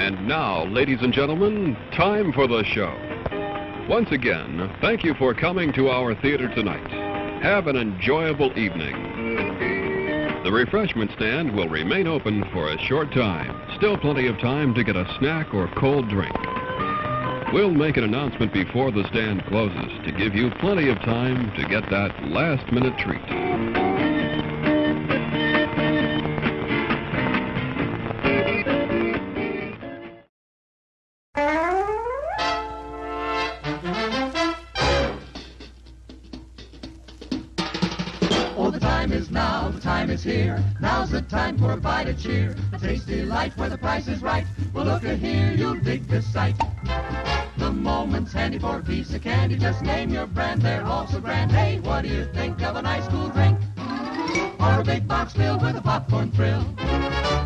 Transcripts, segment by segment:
And now, ladies and gentlemen, time for the show. Once again, thank you for coming to our theater tonight. Have an enjoyable evening. The refreshment stand will remain open for a short time. Still plenty of time to get a snack or cold drink. We'll make an announcement before the stand closes to give you plenty of time to get that last-minute treat. Oh, the time is now, the time is here. Now's the time for a bite of cheer. A tasty delight where the price is right. Well, look a here, you'll dig this sight. The moment's handy for a piece of candy. Just name your brand, they're all so grand. Hey, what do you think of a nice cool drink? Or a big box filled with a popcorn thrill?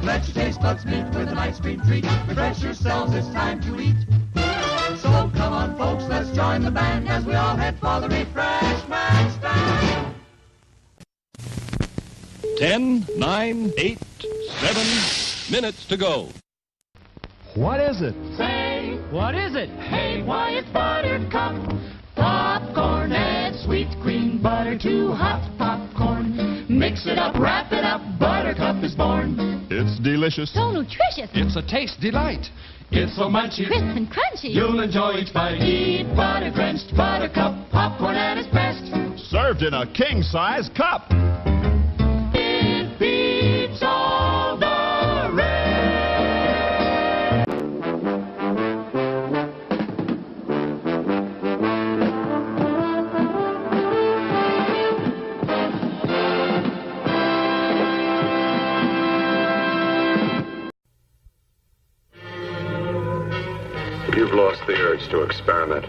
Let your taste buds meet with an ice cream treat. Refresh yourselves, it's time to eat. So come on, folks, let's join the band as we all head for the refreshment stand. 10, 9, 8, 7 minutes to go. What is it? Say, What is it? hey, why it's Buttercup. Popcorn and sweet cream butter, too hot popcorn. Mix it up, wrap it up, Buttercup is born. It's delicious. So nutritious. It's a taste delight. It's so munchy, Crisp and crunchy. you'll enjoy each bite. Eat butter-drenched Buttercup popcorn at its best. Served in a king-size cup. It beats all the rest. You've lost the urge to experiment.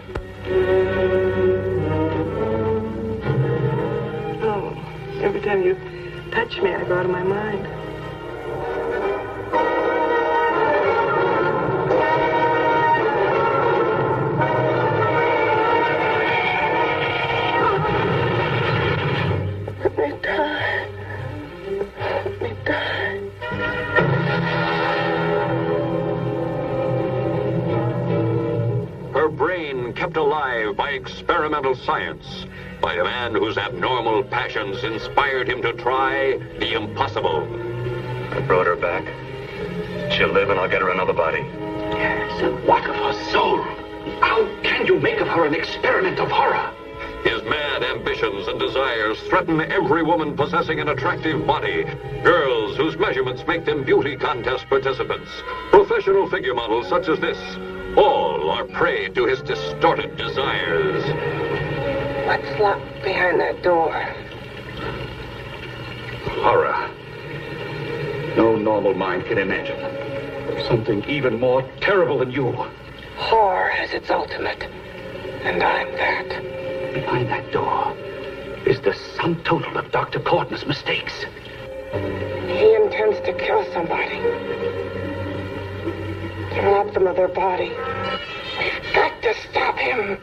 Oh, every time you touch me, I go out of my mind. Let me die. Let me die. Her brain kept alive by experimental science, by a man whose abnormal passions inspired him to try the impossible. I brought her back. She'll live and I'll get her another body. Yes, and what of her soul? How can you make of her an experiment of horror? His mad ambitions and desires threaten every woman possessing an attractive body. Girls whose measurements make them beauty contest participants. Professional figure models such as this. All are prey to his distorted desires. What's locked behind that door? Horror. No normal mind can imagine something even more terrible than you. Horror has its ultimate, and I'm that. Behind that door is the sum total of Dr. Corton's mistakes. He intends to kill somebody. To rob them of their body. We've got to stop him.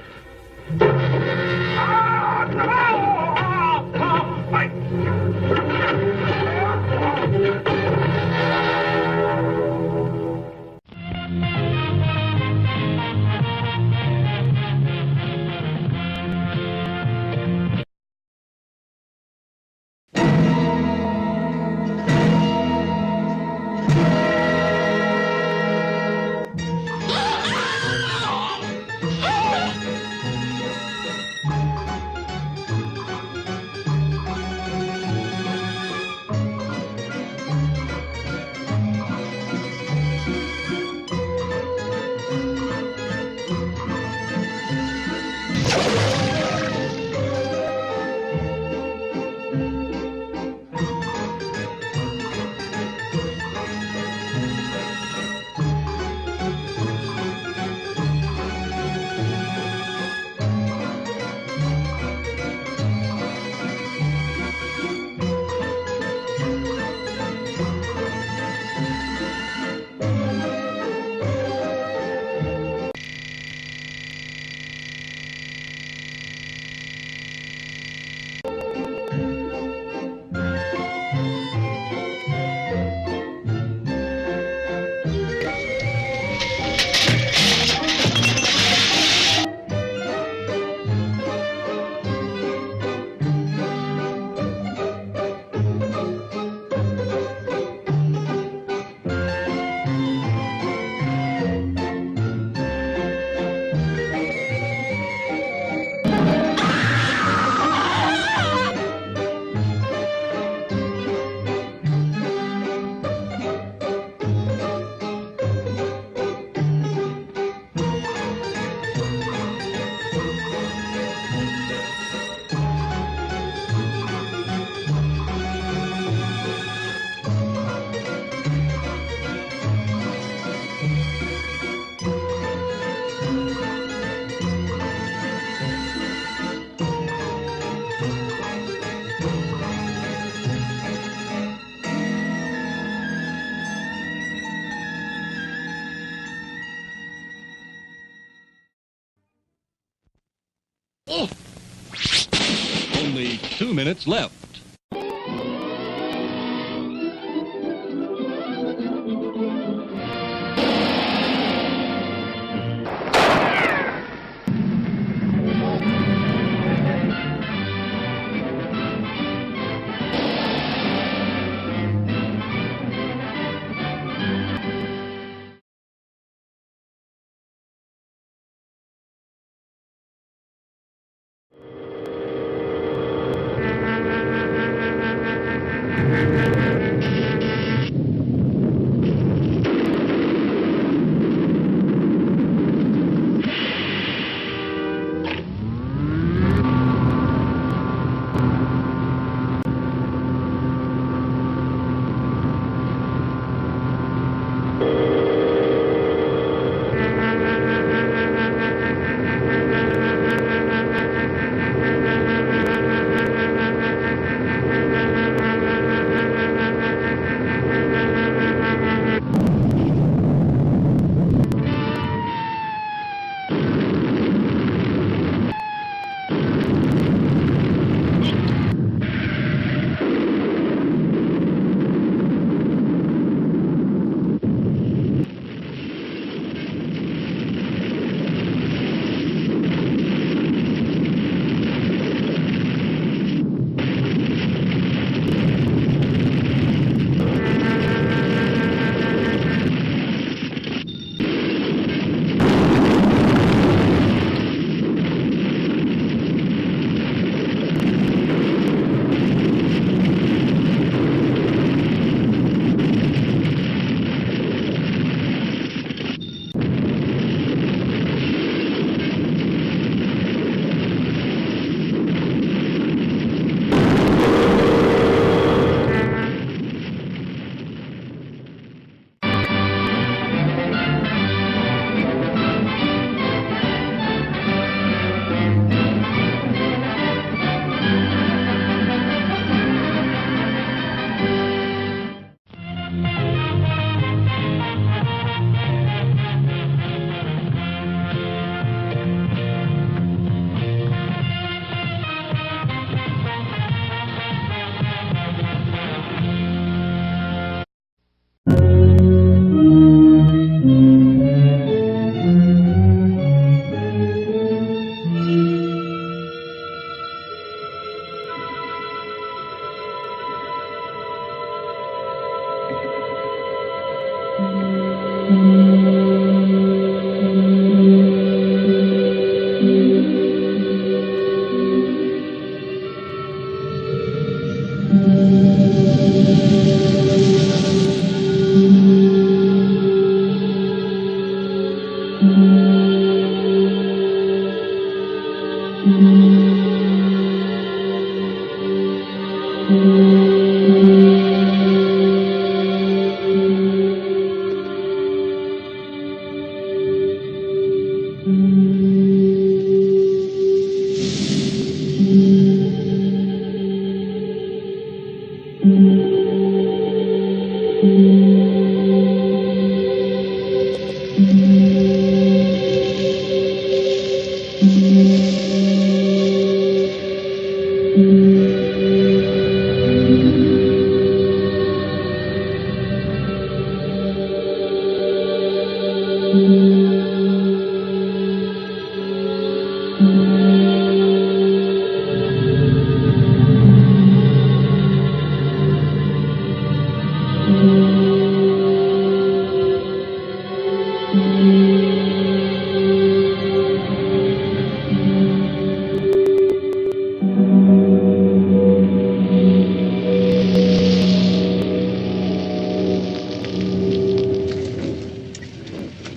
Only 2 minutes left.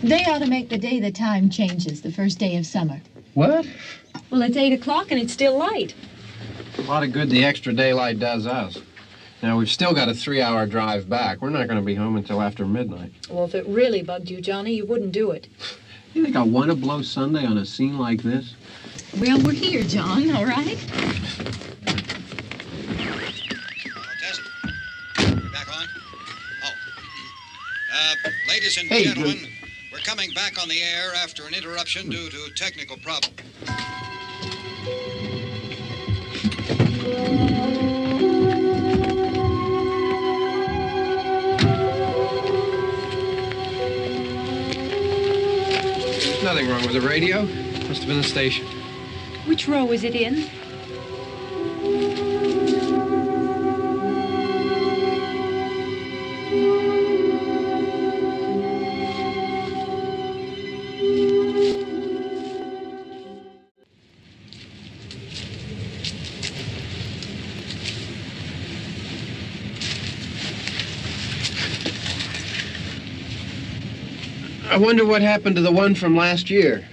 They ought to make the day the time changes, the first day of summer. What? Well, it's 8 o'clock and it's still light. A lot of good the extra daylight does us. Now, we've still got a 3-hour drive back. We're not going to be home until after midnight. Well, if it really bugged you, Johnny, you wouldn't do it. You think I want to blow Sunday on a scene like this? Well, we're here, John, all right? Test. We're back on? Oh. Ladies and gentlemen, we're coming back on the air after an interruption due to technical problem. nothing wrong with the radio. Must have been the station. Which row is it in? I wonder what happened to the one from last year.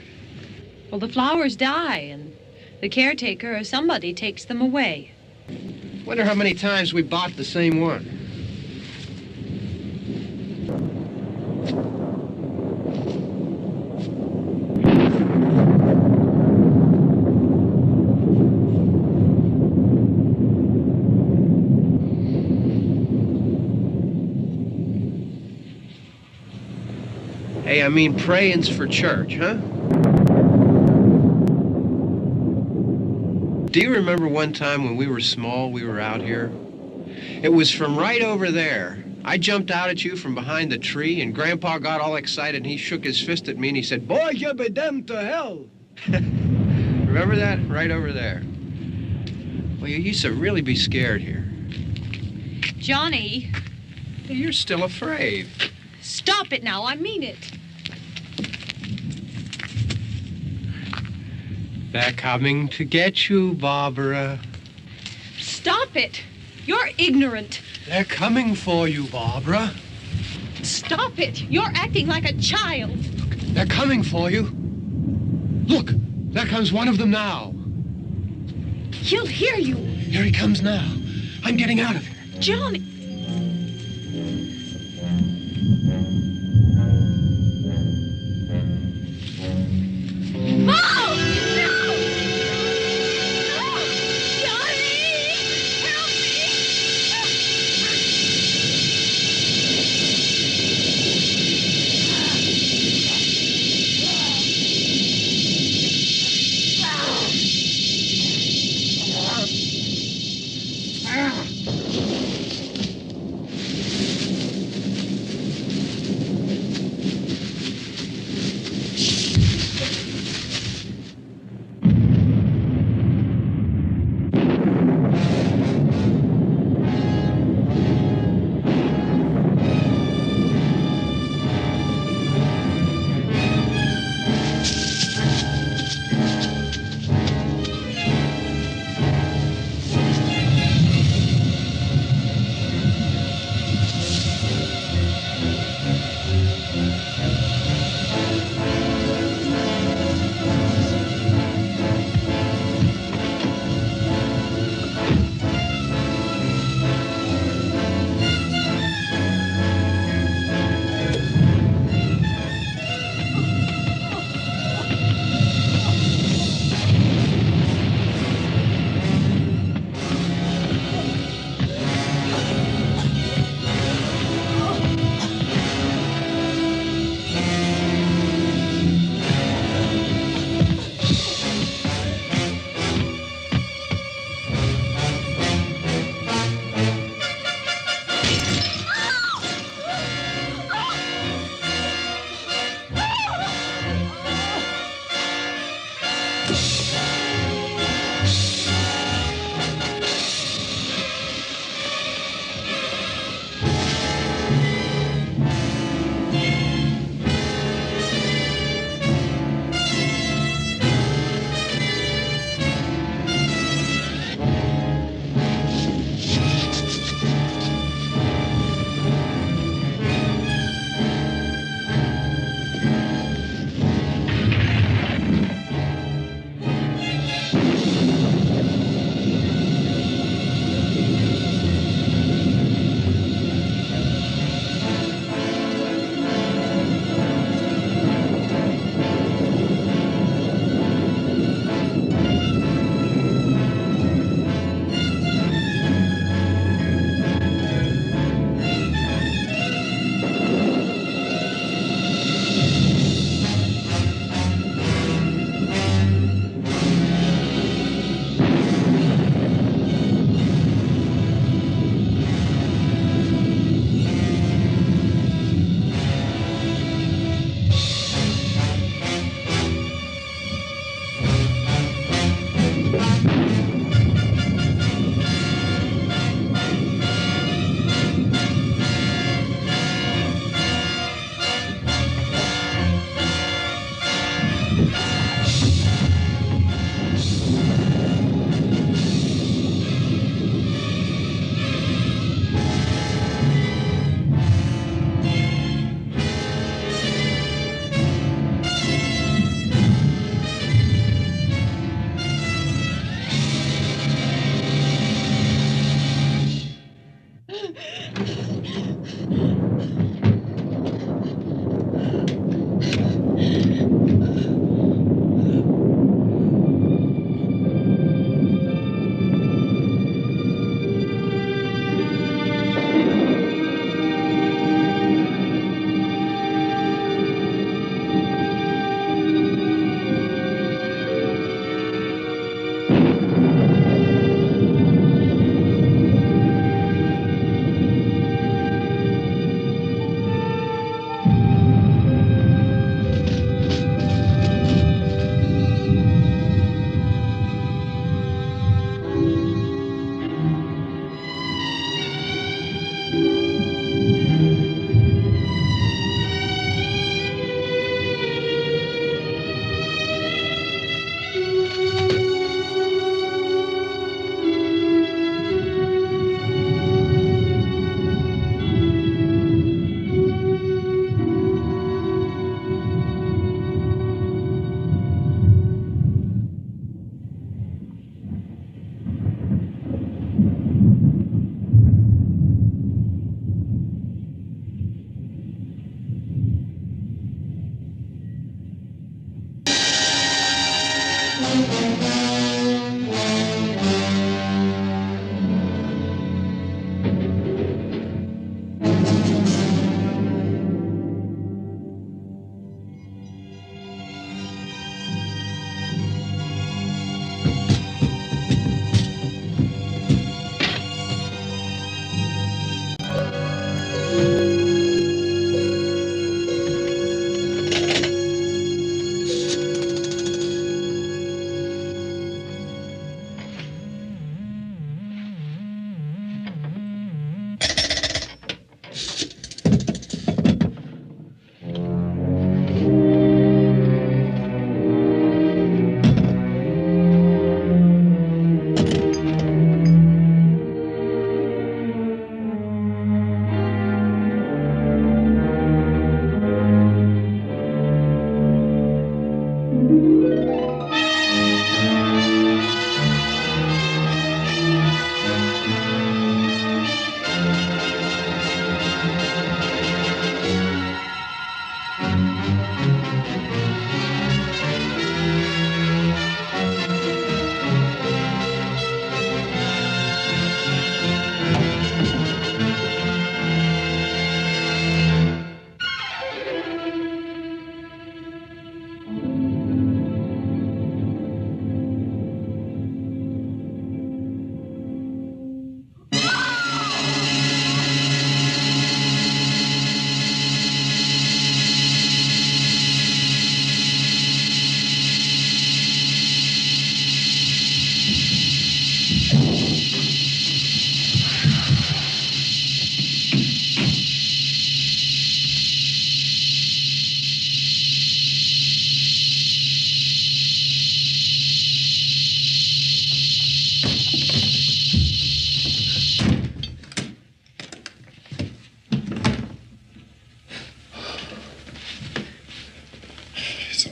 Well, the flowers die, and the caretaker or somebody takes them away. Wonder how many times we bought the same one. Hey, I mean, praying's for church, huh? Do you remember one time when we were small, we were out here? It was from right over there. I jumped out at you from behind the tree, and Grandpa got all excited, and he shook his fist at me, and he said, "Boy, you'll be damned to hell." Remember that? Right over there. Well, you used to really be scared here. Johnny! Hey, you're still afraid. Stop it now, I mean it. They're coming to get you, Barbara. Stop it! You're ignorant. They're coming for you, Barbara. Stop it! You're acting like a child. They're coming for you. Look, there comes one of them now. He'll hear you. Here he comes now. I'm getting out of here. Johnny!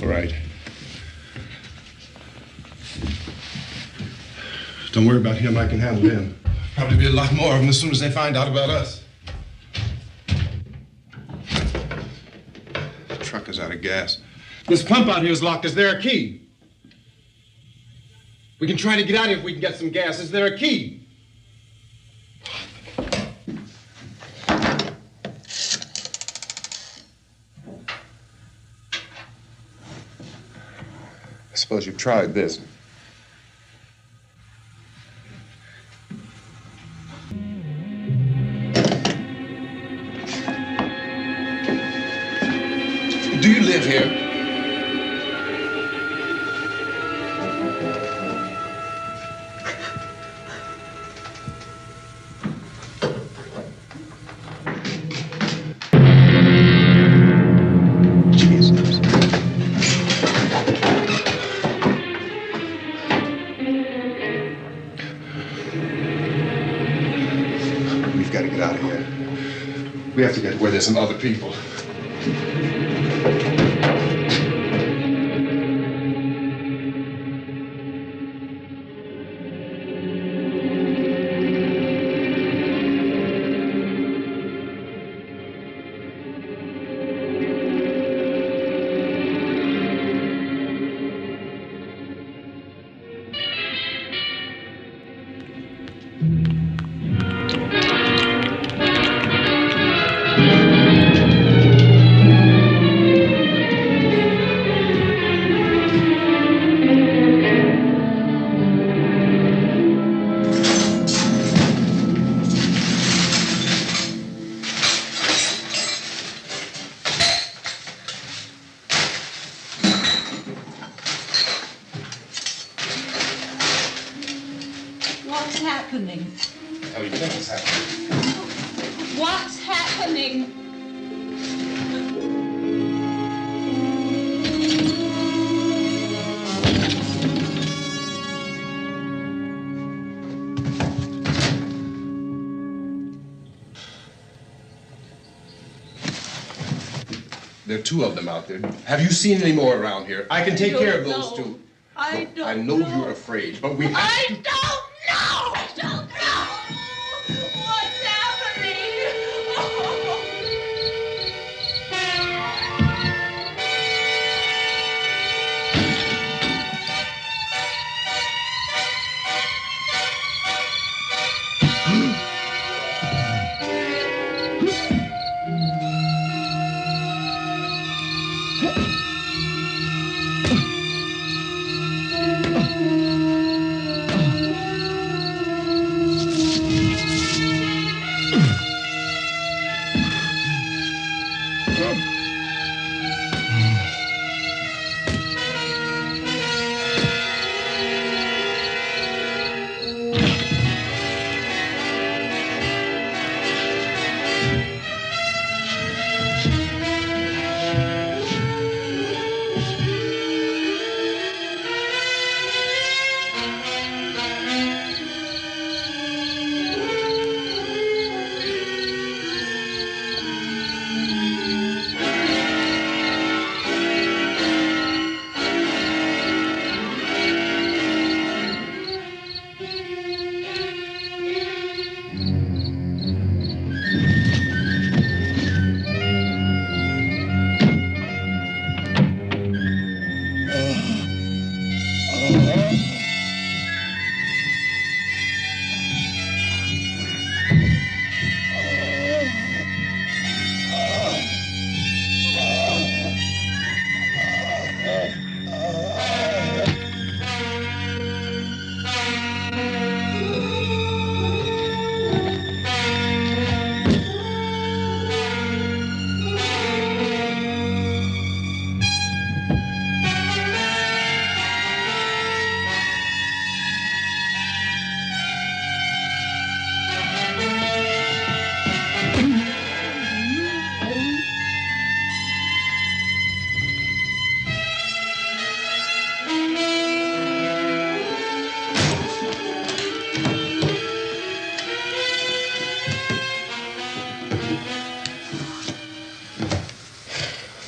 All right. Don't worry about him. I can handle him. Probably be a lot more of them as soon as they find out about us. The truck is out of gas. This pump out here is locked. Is there a key? We can try to get out of here if we can get some gas. Is there a key? I suppose you've tried this. Do you live here? We've got to get out of here. We have to get where there's some other people. What's happening? How do you think it's happening? What's happening? There are two of them out there. Have you seen any more around here? I can take care of those two. I I know you're afraid, but we have to... don't know! I don't know! What's happening?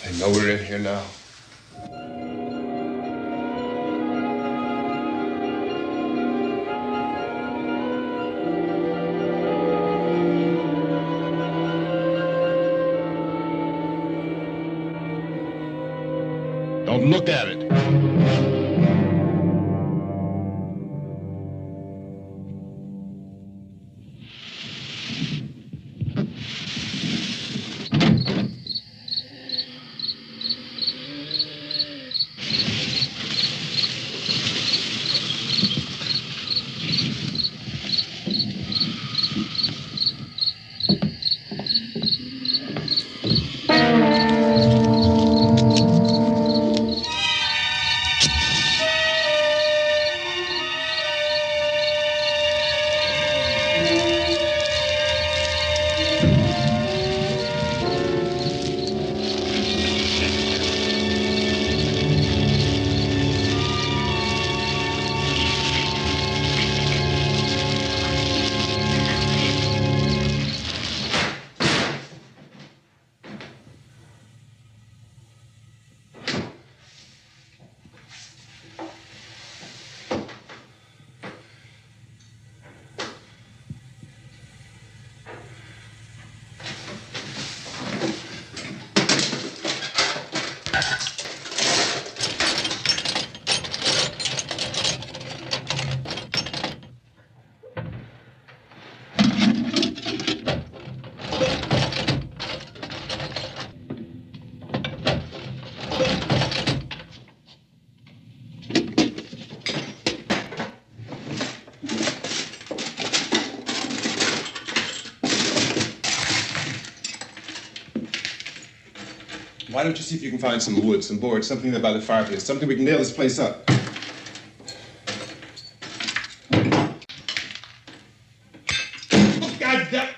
They know we're in here now. Don't look at it. Why don't you see if you can find some wood, some boards, something there by the fireplace, something we can nail this place up. God damn!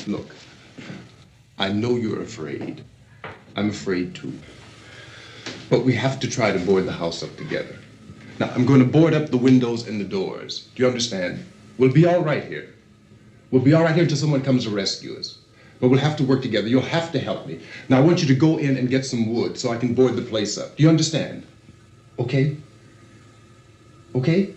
Look, I know you're afraid. I'm afraid too. But we have to try to board the house up together. Now, I'm going to board up the windows and the doors. Do you understand? We'll be all right here. We'll be all right here until someone comes to rescue us. But we'll have to work together. You'll have to help me. Now, I want you to go in and get some wood so I can board the place up. Do you understand? Okay? Okay?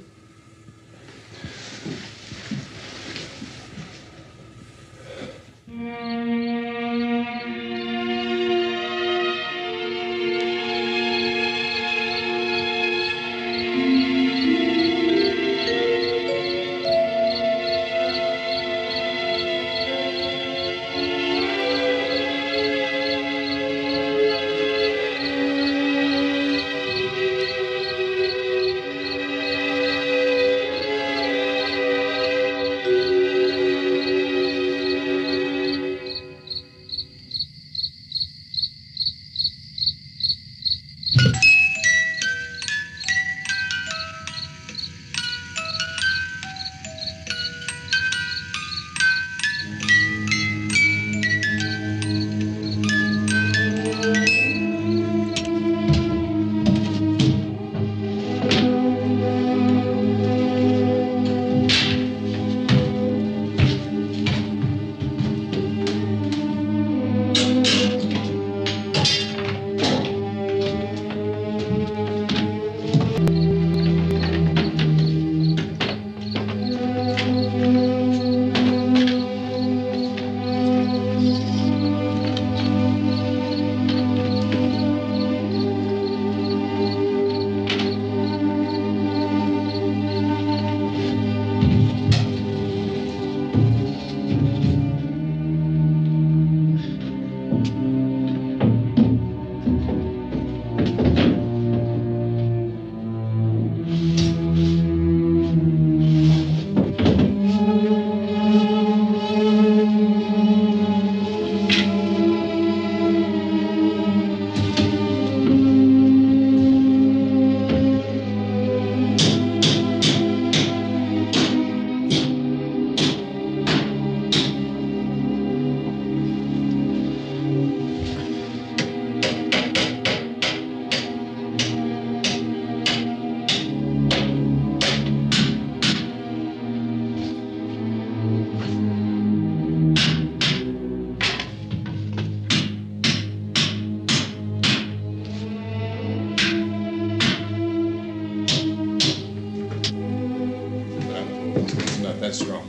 That's strong.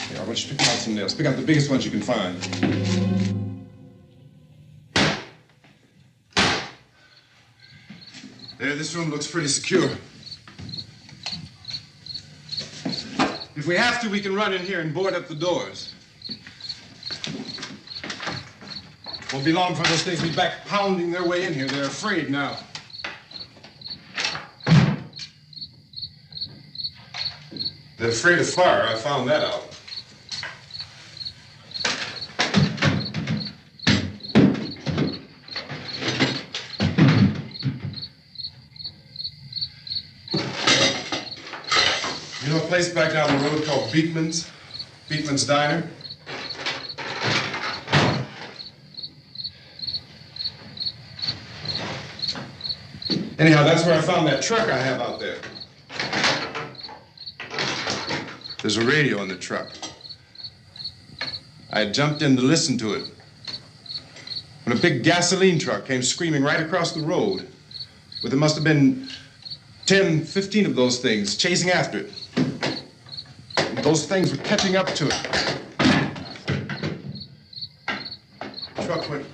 Here, I want you to pick out some nails. Pick out the biggest ones you can find. There, this room looks pretty secure. If we have to, we can run in here and board up the doors. Won't be long for those things to be back pounding their way in here. They're afraid now. They're afraid of fire. I found that out. You know a place back down the road called Beekman's? Beekman's Diner? Anyhow, that's where I found that truck I have out there. There's a radio in the truck. I jumped in to listen to it when a big gasoline truck came screaming right across the road. But there must have been 10, 15 of those things chasing after it. And those things were catching up to it. The truck went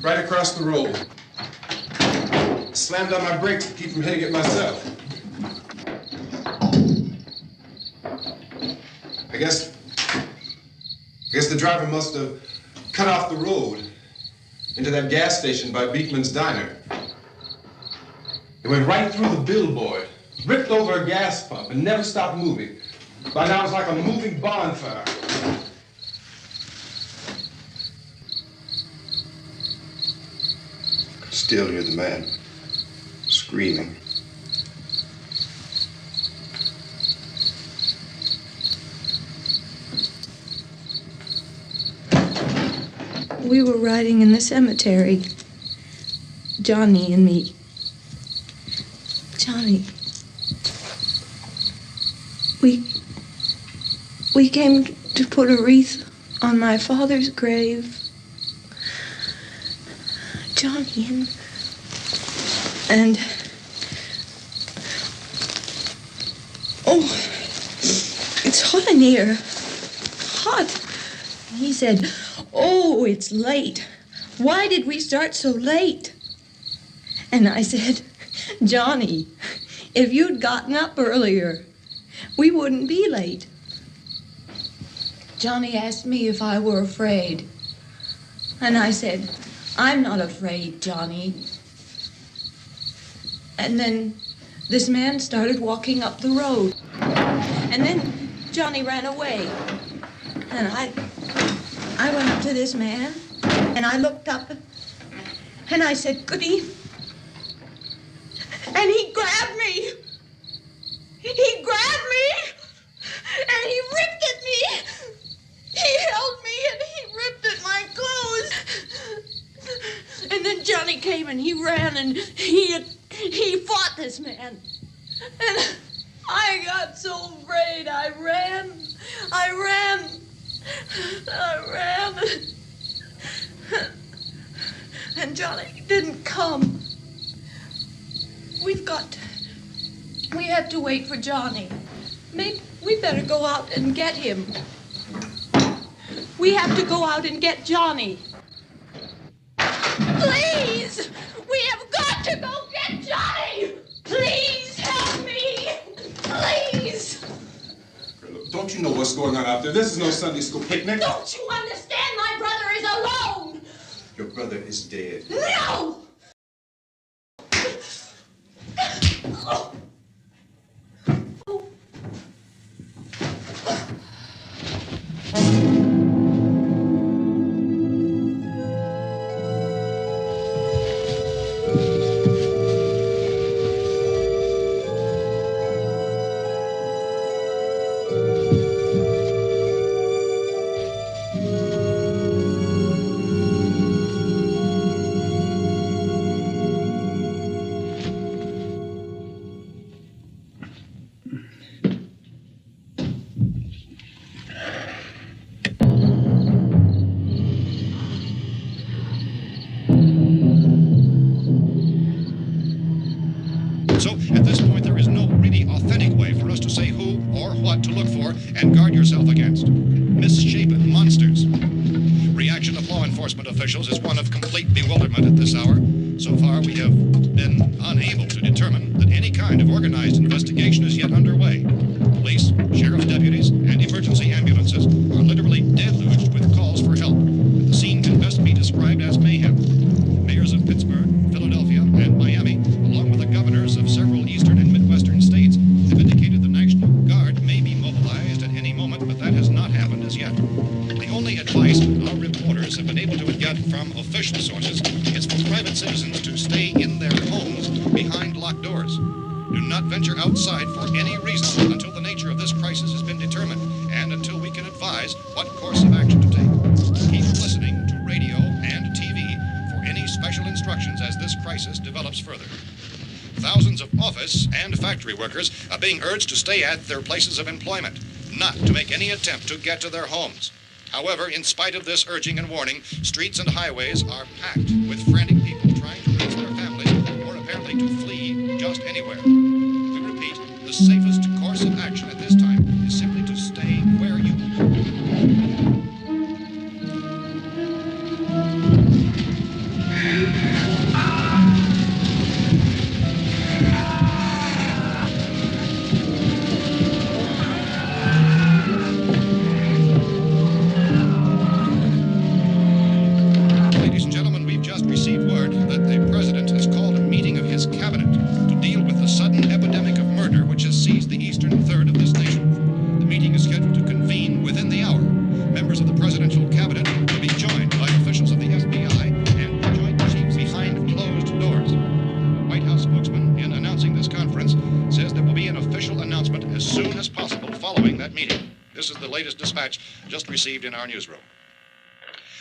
right across the road. Slammed on my brakes to keep from hitting it myself. I guess the driver must have cut off the road into that gas station by Beekman's Diner. It went right through the billboard, ripped over a gas pump, and never stopped moving. By now, it's like a moving bonfire. I could still hear the man screaming. We were riding in the cemetery, Johnny and me. Johnny, we came to put a wreath on my father's grave. Johnny and oh, it's hot in here. Hot. He said, "Oh, it's late. Why did we start so late?" And I said, "Johnny, if you'd gotten up earlier, we wouldn't be late." Johnny asked me if I were afraid. And I said, "I'm not afraid, Johnny." And then this man started walking up the road. And then Johnny ran away. And I went up to this man, and I looked up, and I said, "Goody." And he grabbed me. He grabbed me, and he ripped at me. He held me, and he ripped at my clothes. And then Johnny came, and he ran, and he fought this man. And I got so afraid. I ran. And Johnny didn't come. We have to wait for Johnny. Maybe we better go out and get him. We have to go out and get Johnny. Please! We have got to go get Johnny! Please help me! Please! Don't you know what's going on out there? This is no Sunday school picnic. Don't you understand? My brother is alone! Your brother is dead. No! So, at this point, there is no really authentic way for us to say who or what to look for and guard yourself against. Misshapen monsters. Reaction of law enforcement officials is one of complete bewilderment at this hour. So far, we have been unable to determine that any kind of organized investigation is yet underway. Police, sheriff's deputies, and emergency ambulances are literally deluged with calls for help. The scene can best be described as mayhem. Mayors of Pittsburgh, Philadelphia, and Miami, along with the governors of several eastern and midwestern states, have indicated the National Guard may be mobilized at any moment, but that has not happened as yet. The only advice our reporters have been able to get from official sources is for private citizens to stay in their homes behind locked doors. Do not venture outside for any reason until the nature of this crisis has been determined and until we can advise what course of action to take. Keep listening to radio and TV for any special instructions as this crisis develops further. Thousands of office and factory workers are being urged to stay at their places of employment, not to make any attempt to get to their homes. However, in spite of this urging and warning, streets and highways are packed with frantic people trying to reach their families or apparently to flee just anywhere. We repeat, the safest course of action at this time is simply to stay where you just received in our newsroom.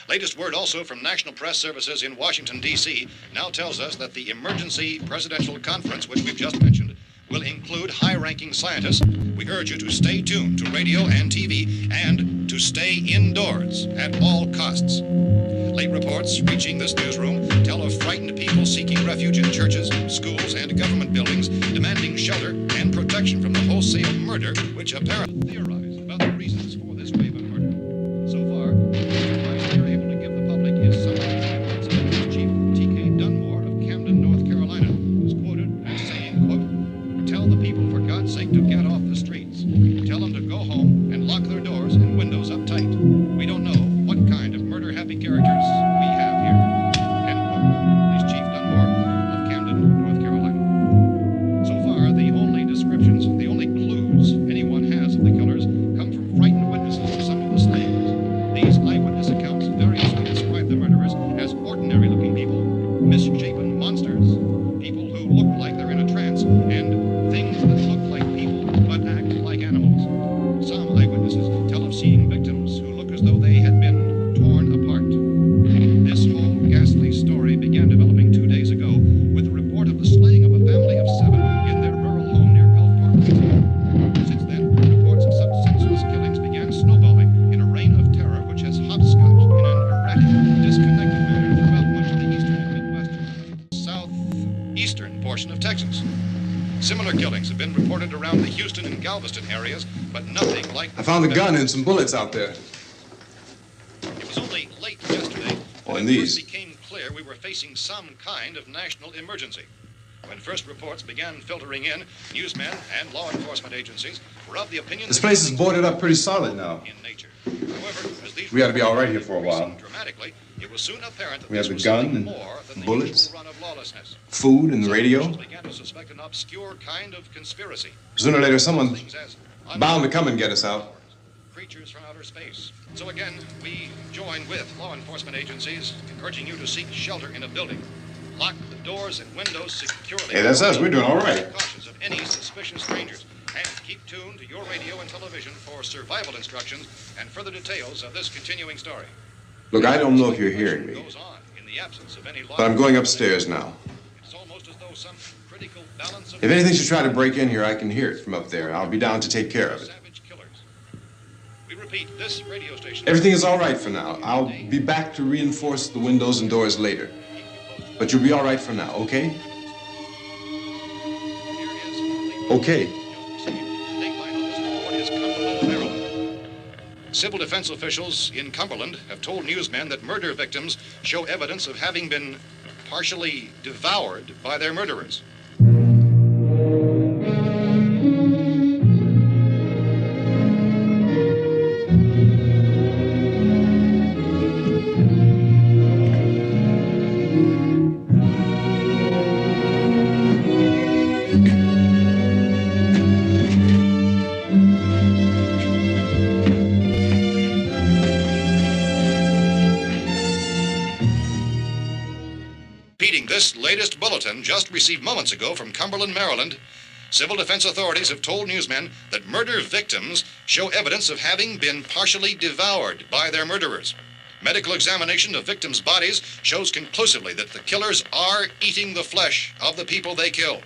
Latest word also from National Press Services in Washington, D.C. now tells us that the emergency presidential conference, which we've just mentioned, will include high-ranking scientists. We urge you to stay tuned to radio and TV and to stay indoors at all costs. Late reports reaching this newsroom tell of frightened people seeking refuge in churches, schools, and government buildings, demanding shelter and protection from the wholesale murder which apparently theorize about the reasons for this wave of murder. So far, the advice we are able to give the public is some Chief T.K. Dunmore of Camden, North Carolina, was quoted as saying, quote, "Tell the people, for God's sake, to get off the streets. Tell them to go home and lock their doors and windows up tight. We don't know what kind of murder-happy characters we have here." End quote. Is Chief Dunmore of Camden, North Carolina. So far, the only descriptions, the only clues anyone has of the killers come from frightened witnesses of some of the slayings. These eyewitness accounts variously describe the murderers as ordinary-looking people, misshapen monsters, people who look like they're in a trance, and things that look like people but act like animals. Some eyewitnesses tell of seeing victims who look as though they had been torn apart. This whole ghastly story began developing 2 days ago with the report of the slaying of a family of 7 in their rural home near Gulfport, Louisiana. Since then, reports of such senseless killings began snowballing in a reign of terror which has hopscotched in an erratic, disconnected manner throughout much of the eastern and midwestern, southeastern portion of Texas. Similar killings have been reported around the Houston and Galveston areas, but nothing like... I found a gun and some bullets out there. It was only late yesterday and it first became clear we were facing some kind of national emergency. When first reports began filtering in, newsmen and law enforcement agencies were of the opinion This place is boarded up pretty solid now. in nature. However, as these We ought to be all right here for a while. dramatically, it was soon apparent that We have this the was gun something and more than the bullets, usual run of lawlessness. food and the radio. Officials began to suspect an obscure kind of conspiracy. Sooner or later, someone's Things as bound to come and get us out. creatures from outer space. So again, we join with law enforcement agencies, urging you to seek shelter in a building. Lock the doors and windows securely. Hey, that's us. We're doing all right. Cautious of any suspicious strangers. And keep tuned to your radio and television for survival instructions and further details of this continuing story. Look, I don't know if you're hearing me, Goes on in the absence of any law. but I'm going upstairs now. It's almost as though some critical balance of If anything should try to break in here, I can hear it from up there. I'll be down to take care of it. savage killers. We repeat, this radio station. Everything is all right for now. I'll be back to reinforce the windows and doors later. But you'll be all right for now, okay? Okay. Civil defense officials in Cumberland have told newsmen that murder victims show evidence of having been partially devoured by their murderers. Repeating this latest bulletin just received moments ago from Cumberland, Maryland, civil defense authorities have told newsmen that murder victims show evidence of having been partially devoured by their murderers. Medical examination of victims' bodies shows conclusively that the killers are eating the flesh of the people they kill.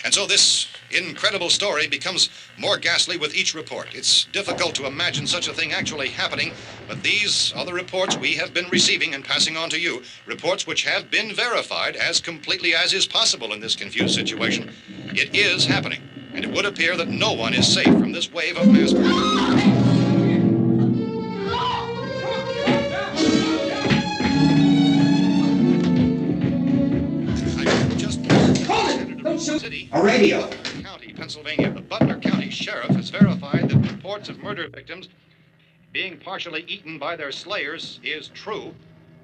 And so this incredible story becomes more ghastly with each report. It's difficult to imagine such a thing actually happening, but these are the reports we have been receiving and passing on to you, reports which have been verified as completely as is possible in this confused situation. It is happening, and it would appear that no one is safe from this wave of mass murder. A radio. County, Pennsylvania. The Butler County Sheriff has verified that reports of murder victims being partially eaten by their slayers is true.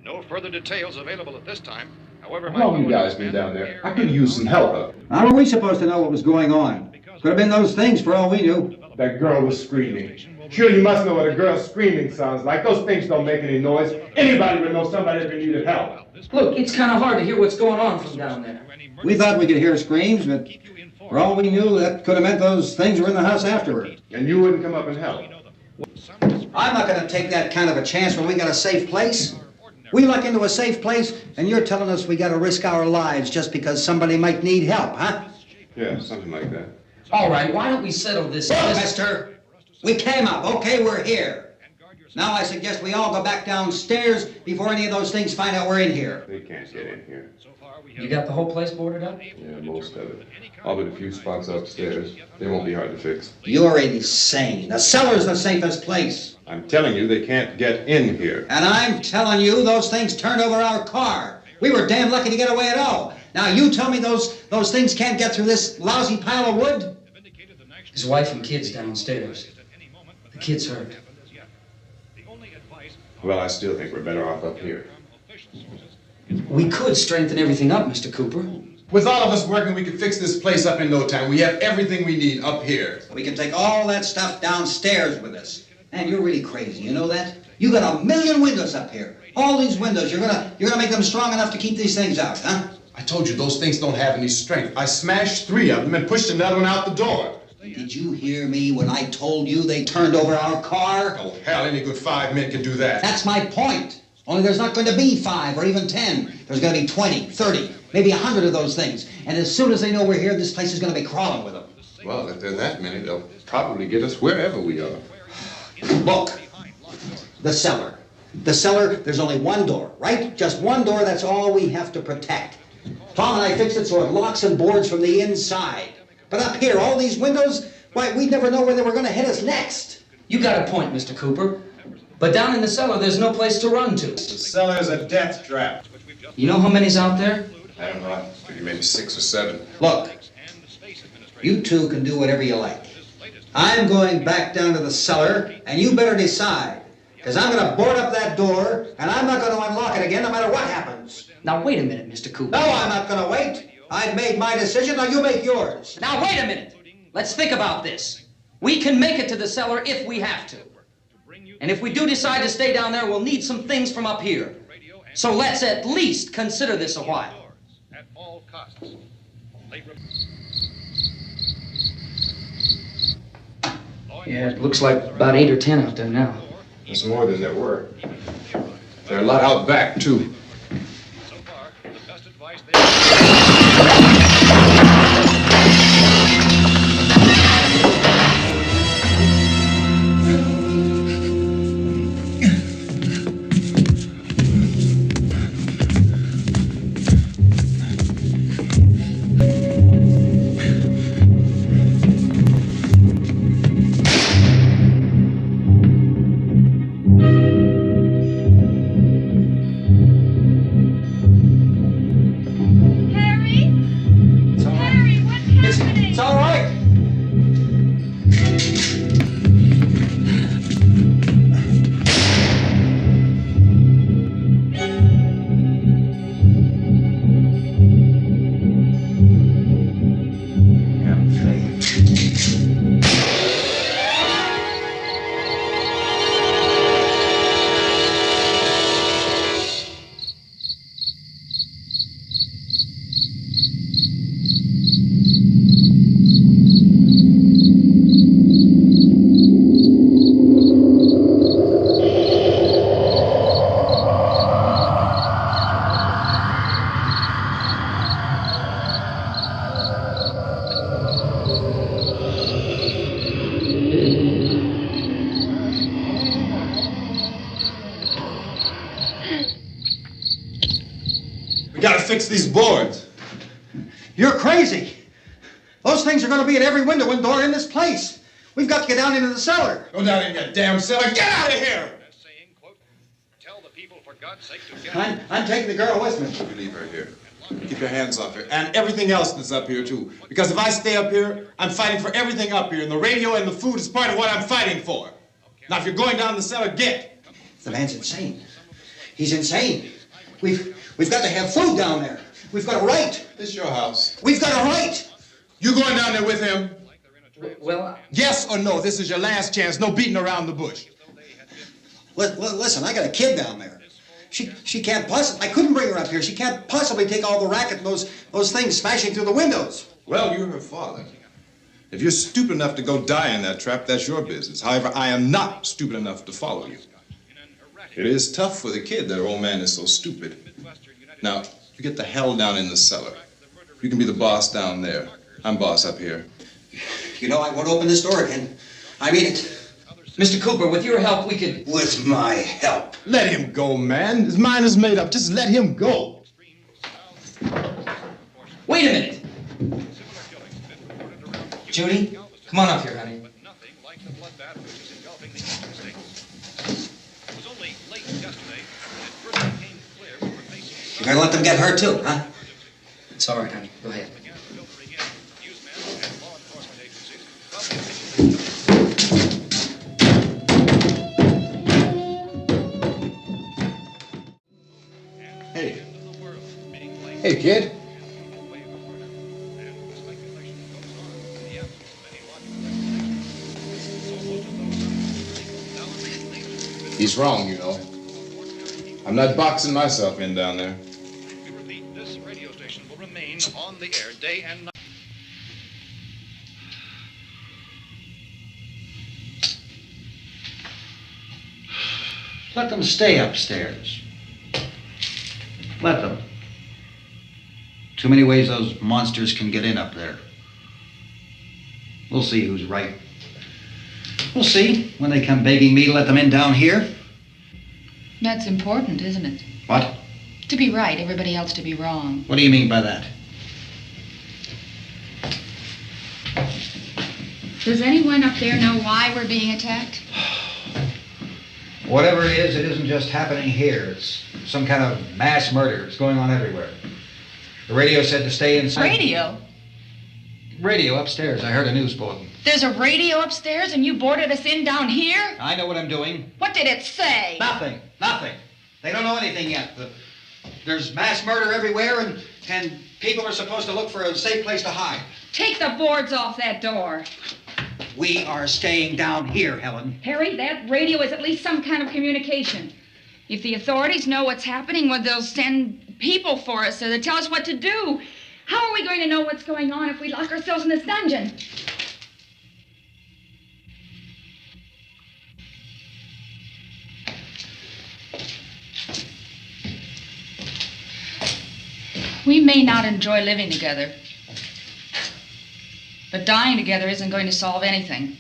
No further details available at this time. However, How long you guys been down there? I could use some help. How are we supposed to know what was going on? Could have been those things for all we knew. That girl was screaming. Sure, you must know what a girl screaming sounds like. Those things don't make any noise. Anybody would know somebody ever needed help. Look, it's kind of hard to hear what's going on from down there. We thought we could hear screams, but for all we knew, that could have meant those things were in the house afterward. And you wouldn't come up and help? I'm not going to take that kind of a chance when we got a safe place. We luck into a safe place, and you're telling us we got to risk our lives just because somebody might need help, huh? Yeah, something like that. All right, why don't we settle this? Look, mister, we came up. Okay, we're here. Now I suggest we all go back downstairs before any of those things find out we're in here. They can't get in here. You got the whole place boarded up? Yeah, most of it. All but a few spots upstairs. They won't be hard to fix. You're insane. The cellar's the safest place. I'm telling you, they can't get in here. And I'm telling you, those things turned over our car. We were damn lucky to get away at all. Now you tell me those things can't get through this lousy pile of wood? His wife and kids downstairs. The kid's hurt. Well, I still think we're better off up here. We could strengthen everything up, Mr. Cooper. With all of us working, we could fix this place up in no time. We have everything we need up here. We can take all that stuff downstairs with us. Man, you're really crazy, you know that? You got 1,000,000 windows up here. All these windows, you're gonna make them strong enough to keep these things out, huh? I told you, those things don't have any strength. I smashed 3 of them and pushed another one out the door. Did you hear me when I told you they turned over our car? Oh, hell, any good 5 men can do that. That's my point. Only there's not going to be 5 or even 10. There's going to be 20, 30, maybe 100 of those things. And as soon as they know we're here, this place is going to be crawling with them. Well, if there are that many, they'll probably get us wherever we are. Look, the cellar. The cellar, there's only one door, right? Just one door, that's all we have to protect. Tom and I fixed it so it locks and boards from the inside. But up here, all these windows, why, we'd never know where they were going to hit us next. You got a point, Mr. Cooper. But down in the cellar, there's no place to run to. The cellar's a death trap. You know how many's out there? I don't know. I figure maybe 6 or 7. Look, you two can do whatever you like. I'm going back down to the cellar, and you better decide. Because I'm going to board up that door, and I'm not going to unlock it again no matter what happens. Now, wait a minute, Mr. Cooper. No, I'm not going to wait. I've made my decision, now you make yours. Now, wait a minute. Let's think about this. We can make it to the cellar if we have to. And if we do decide to stay down there, we'll need some things from up here. So let's at least consider this a while. At all costs. Yeah, it looks like about 8 or 10 out there now. There's more than there were. There are a lot out back, too. We gotta fix these boards. You're crazy. Those things are going to be at every window and door in this place. We've got to get down into the cellar. Go down in that damn cellar. Get out of here! I'm taking the girl with me. You leave her here. Keep your hands off her. And everything else that's up here, too. Because if I stay up here, I'm fighting for everything up here. And the radio and the food is part of what I'm fighting for. Now, if you're going down the cellar, get. The man's insane. He's insane. We've got to have food down there. We've got a right. This is your house. We've got a right. You going down there with him? Well, yes or no? This is your last chance. No beating around the bush. Listen, I got a kid down there. She can't possibly. I couldn't bring her up here. She can't possibly take all the racket and those things smashing through the windows. Well, you're her father. If you're stupid enough to go die in that trap, that's your business. However, I am not stupid enough to follow you. It is tough for the kid that her old man is so stupid. Now, you get the hell down in the cellar. You can be the boss down there. I'm boss up here. You know, I won't open this door again. I mean it. Mr. Cooper, with your help, we could... With my help. Let him go, man. His mind is made up. Just let him go. Wait a minute. Judy, come on up here, honey. You're gonna let them get hurt too, huh? It's all right, honey. Go ahead. Hey. Hey, kid. He's wrong, you know. I'm not boxing myself in down there. This radio station will remain on the air day and night. Let them stay upstairs. Let them. Too many ways those monsters can get in up there. We'll see who's right. We'll see when they come begging me to let them in down here. That's important, isn't it? What? To be right, everybody else to be wrong. What do you mean by that? Does anyone up there know why we're being attacked? Whatever it isn't just happening here. It's some kind of mass murder. It's going on everywhere. The radio said to stay inside. Radio? Radio upstairs. I heard a news bulletin. There's a radio upstairs and you boarded us in down here? I know what I'm doing. What did it say? Nothing. They don't know anything yet. There's mass murder everywhere and people are supposed to look for a safe place to hide. Take the boards off that door. We are staying down here, Helen. Harry, that radio is at least some kind of communication. If the authorities know what's happening, well, they'll send people for us so they'll tell us what to do. How are we going to know what's going on if we lock ourselves in this dungeon? We may not enjoy living together, but dying together isn't going to solve anything.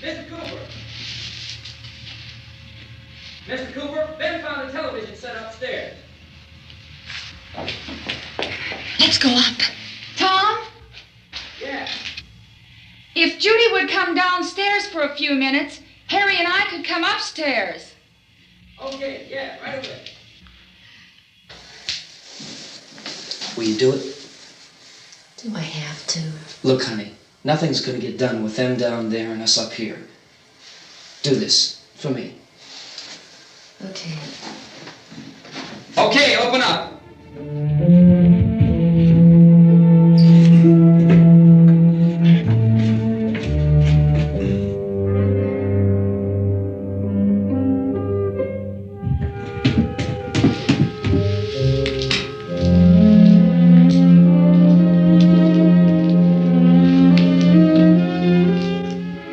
Mr. Cooper! Mr. Cooper, Ben found a television set upstairs. Let's go up. Tom? Yeah. If Judy would come downstairs for a few minutes, Harry and I could come upstairs. Okay, yeah, right away. Will you do it? Do I have to? Look, honey, nothing's gonna get done with them down there and us up here. Do this for me. Okay. Okay, open up.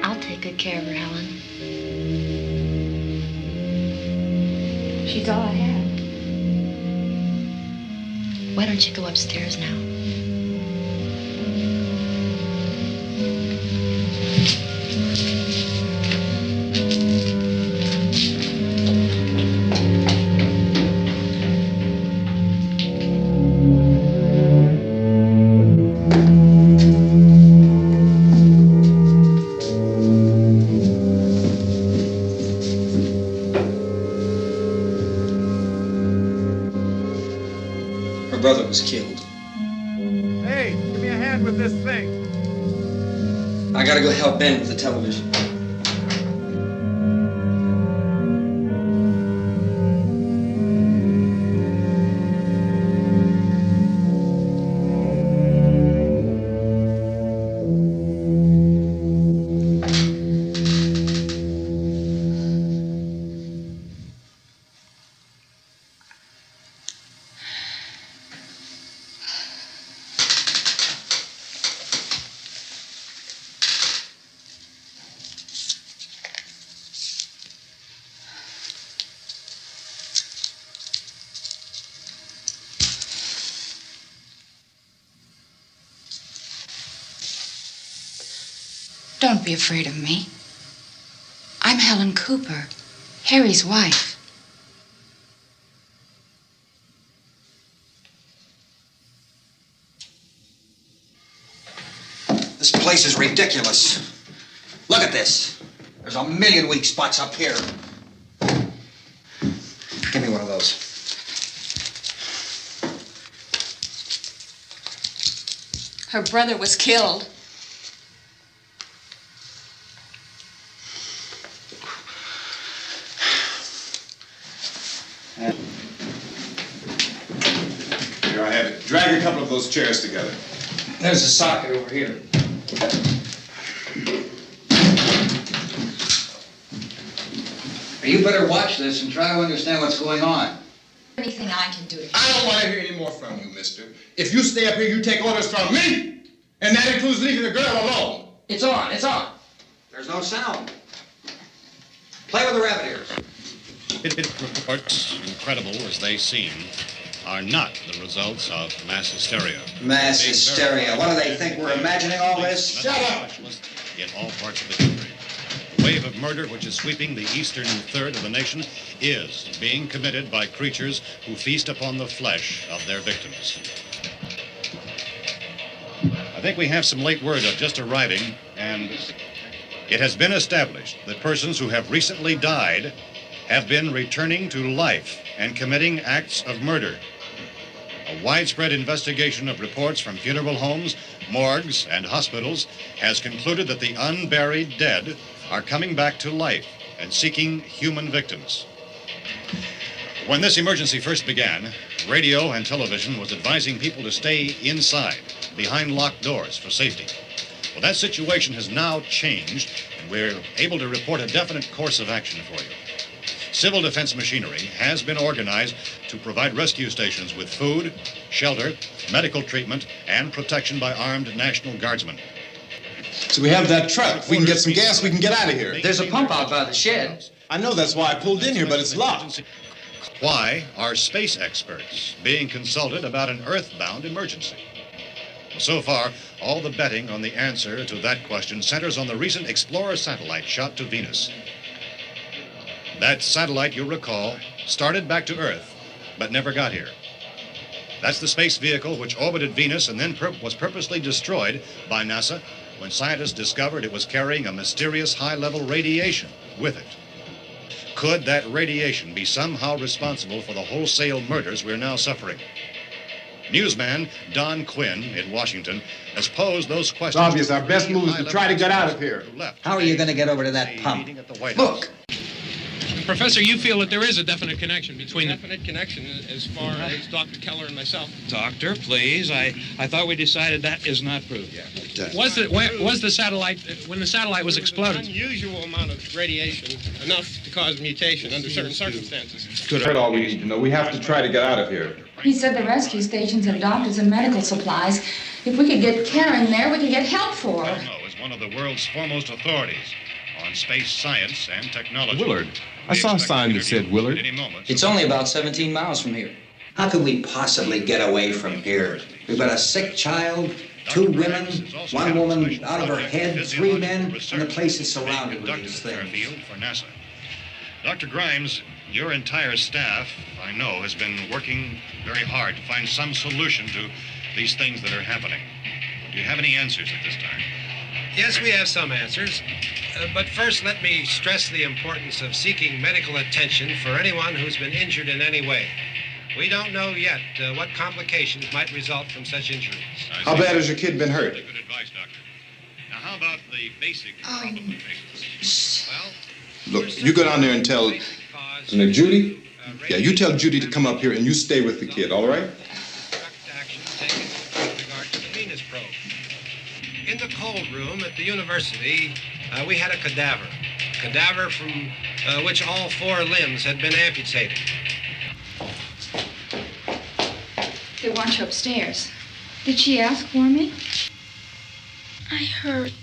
I'll take good care of her, Helen. She's all I have. Why don't you go upstairs now? brother was killed. Hey, give me a hand with this thing. I gotta go help Ben with the television. Don't be afraid of me. I'm Helen Cooper, Harry's wife. This place is ridiculous. Look at this. There's a million weak spots up here. Give me one of those. Her brother was killed. Here, I have it. Drag a couple of those chairs together. There's a socket over here. You better watch this and try to understand what's going on. Anything I can do to I don't want to hear any more from you, mister. If you stay up here, you take orders from me. And that includes leaving the girl alone. It's on, it's on. There's no sound. Play with the rabbit ears. Reports, incredible as they seem, are not the results of mass hysteria. Mass hysteria. What do they think? We're imagining all this? Shut up! In all parts of the country. The wave of murder which is sweeping the eastern third of the nation is being committed by creatures who feast upon the flesh of their victims. I think we have some late word of just arriving, and it has been established that persons who have recently died have been returning to life and committing acts of murder. A widespread investigation of reports from funeral homes, morgues, and hospitals has concluded that the unburied dead are coming back to life and seeking human victims. When this emergency first began, radio and television was advising people to stay inside, behind locked doors for safety. Well, that situation has now changed, and we're able to report a definite course of action for you. Civil defense machinery has been organized to provide rescue stations with food, shelter, medical treatment, and protection by armed National Guardsmen. So we have that truck. If we can get some gas, we can get out of here. There's a pump out by the shed. I know, that's why I pulled in here, but it's locked. Why are space experts being consulted about an Earthbound emergency? So far, all the betting on the answer to that question centers on the recent Explorer satellite shot to Venus. That satellite, you'll recall, started back to Earth, but never got here. That's the space vehicle which orbited Venus and then was purposely destroyed by NASA when scientists discovered it was carrying a mysterious high-level radiation with it. Could that radiation be somehow responsible for the wholesale murders we're now suffering? Newsman Don Quinn in Washington has posed those questions. It's obvious our best move is to try to get out of here. How are you going to get over to that pump? Look! Professor, you feel that there is a definite connection between them. Definite connection as far as Dr. Keller and myself. Doctor, please. I thought we decided that is not proved. Yeah. Was the satellite, when the satellite was exploded? Unusual amount of radiation, enough to cause mutation under certain circumstances. Good. That's all we need to know. We have to try to get out of here. He said the rescue stations have doctors and medical supplies. If we could get care in there, we could get help for her. Cosmo is one of the world's foremost authorities on space science and technology. Willard. I saw a sign that said Willard. It's only about 17 miles from here. How can we possibly get away from here? We've got a sick child, 2 women, 1 woman out of her head, 3 men, and the place is surrounded with these things. For NASA. Dr. Grimes, your entire staff, I know, has been working very hard to find some solution to these things that are happening. Do you have any answers at this time? Yes, we have some answers. But first, let me stress the importance of seeking medical attention for anyone who's been injured in any way. We don't know yet what complications might result from such injuries. How bad has your kid been hurt? Good advice, Doctor. Now, how about the basic complications? Well, Look, you go down there and tell... Judy? Yeah, you tell Judy to come up here and you stay with the kid, all right? In the cold room at the university, we had a cadaver from which all 4 limbs had been amputated. They want you upstairs. Did she ask for me? I heard.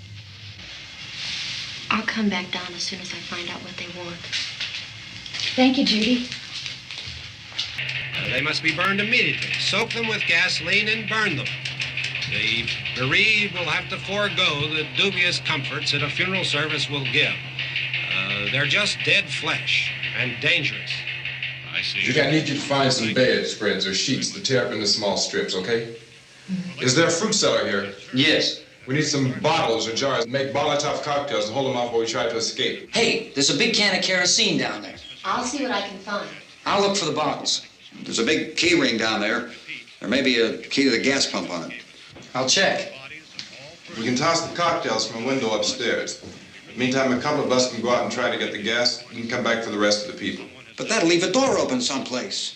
I'll come back down as soon as I find out what they want. Thank you, Judy. They must be burned immediately. Soak them with gasoline and burn them. The bereaved will have to forego the dubious comforts that a funeral service will give. They're just dead flesh and dangerous. I see. Judy, I need you to find some bedspreads or sheets to tear up into small strips, okay? Is there a fruit cellar here? Yes. We need some bottles or jars to make Molotov cocktails and hold them off while we try to escape. Hey, there's a big can of kerosene down there. I'll see what I can find. I'll look for the bottles. There's a big key ring down there. There may be a key to the gas pump on it. I'll check. We can toss the cocktails from a window upstairs. Meantime, a couple of us can go out and try to get the gas and come back for the rest of the people. But that'll leave a door open someplace.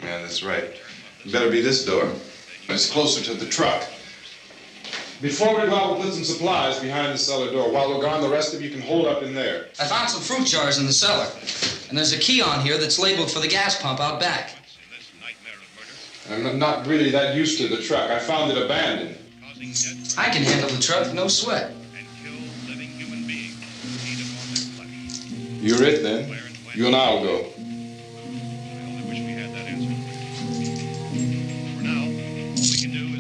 Yeah, that's right. It better be this door. It's closer to the truck. Before we go out, we'll put some supplies behind the cellar door. While we're gone, the rest of you can hold up in there. I found some fruit jars in the cellar. And there's a key on here that's labeled for the gas pump out back. I'm not really that used to the truck. I found it abandoned. I can handle the truck, no sweat. You're it, then. You and I'll go.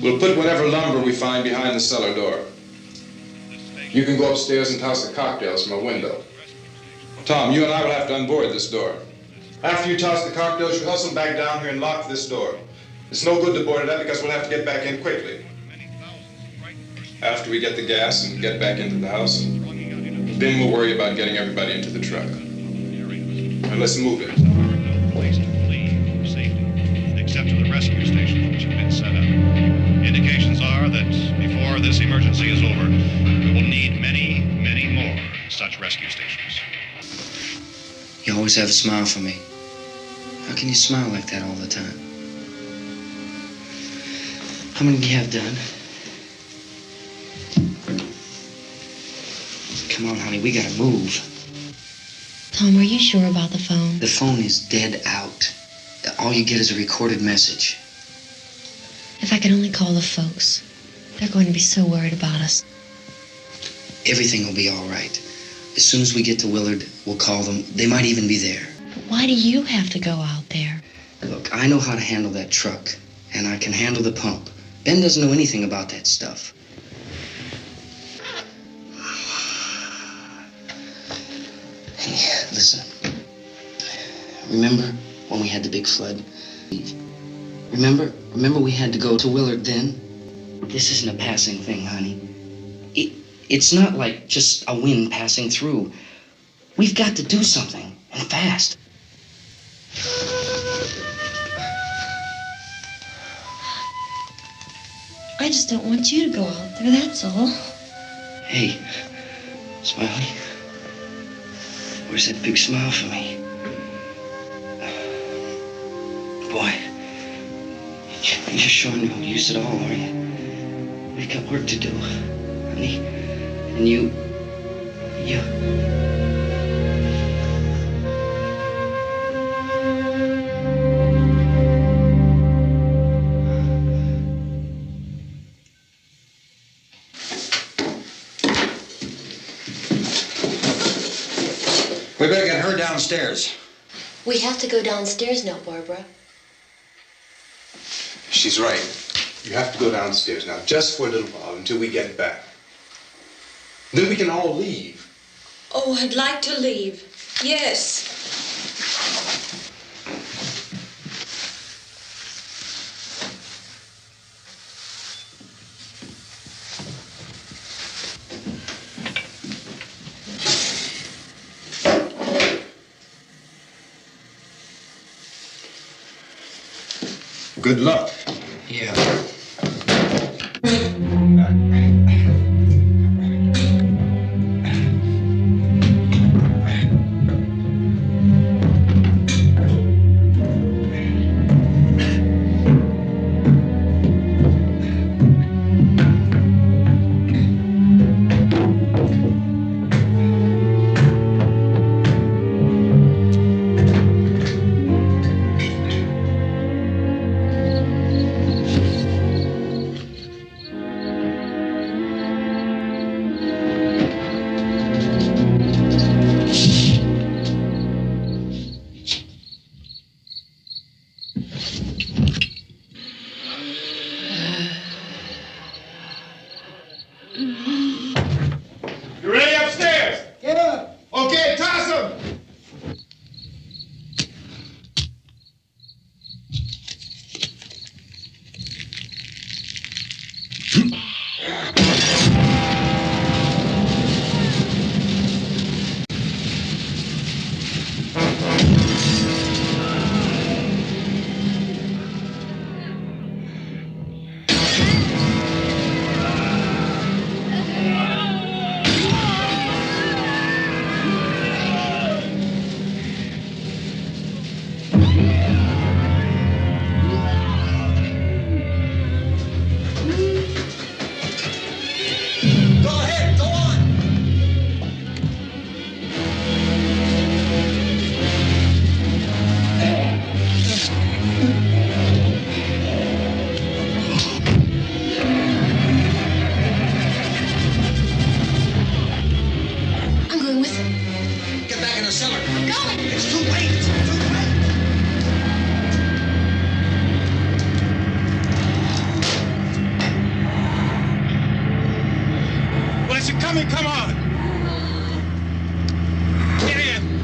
We'll put whatever lumber we find behind the cellar door. You can go upstairs and toss the cocktails from a window. Tom, you and I will have to unboard this door. After you toss the cocktails, you hustle back down here and lock this door. It's no good to board it up because we'll have to get back in quickly. After we get the gas and get back into the house, then we'll worry about getting everybody into the truck. Now let's move it. No place to flee for safety, except to the rescue stations which have been set up. Indications are that before this emergency is over, we will need many, many more such rescue stations. You always have a smile for me. How can you smile like that all the time? How many do you have done? Come on, honey, we gotta move. Tom, are you sure about the phone? The phone is dead out. All you get is a recorded message. If I could only call the folks. They're going to be so worried about us. Everything will be all right. As soon as we get to Willard, we'll call them. They might even be there. But why do you have to go out there? Look, I know how to handle that truck, and I can handle the pump. Ben doesn't know anything about that stuff. Hey, listen. Remember when we had the big flood? Remember we had to go to Willard then? This isn't a passing thing, honey. It's not like just a wind passing through. We've got to do something, and fast. I just don't want you to go out there, that's all. Hey, Smiley. Where's that big smile for me? Boy, you're showing no use at all, are you? We've got work to do, honey. And you... We better get her downstairs. We have to go downstairs now, Barbara. She's right. You have to go downstairs now, just for a little while, until we get back. Then we can all leave. Oh, I'd like to leave. Yes. Good luck. Yeah. You ready upstairs? Get up. Okay, toss him. Go ahead, go on. I'm going with him. Get back in the cellar. I'm going. It's too late. It's too late. Well, is it coming? Come on. Get in.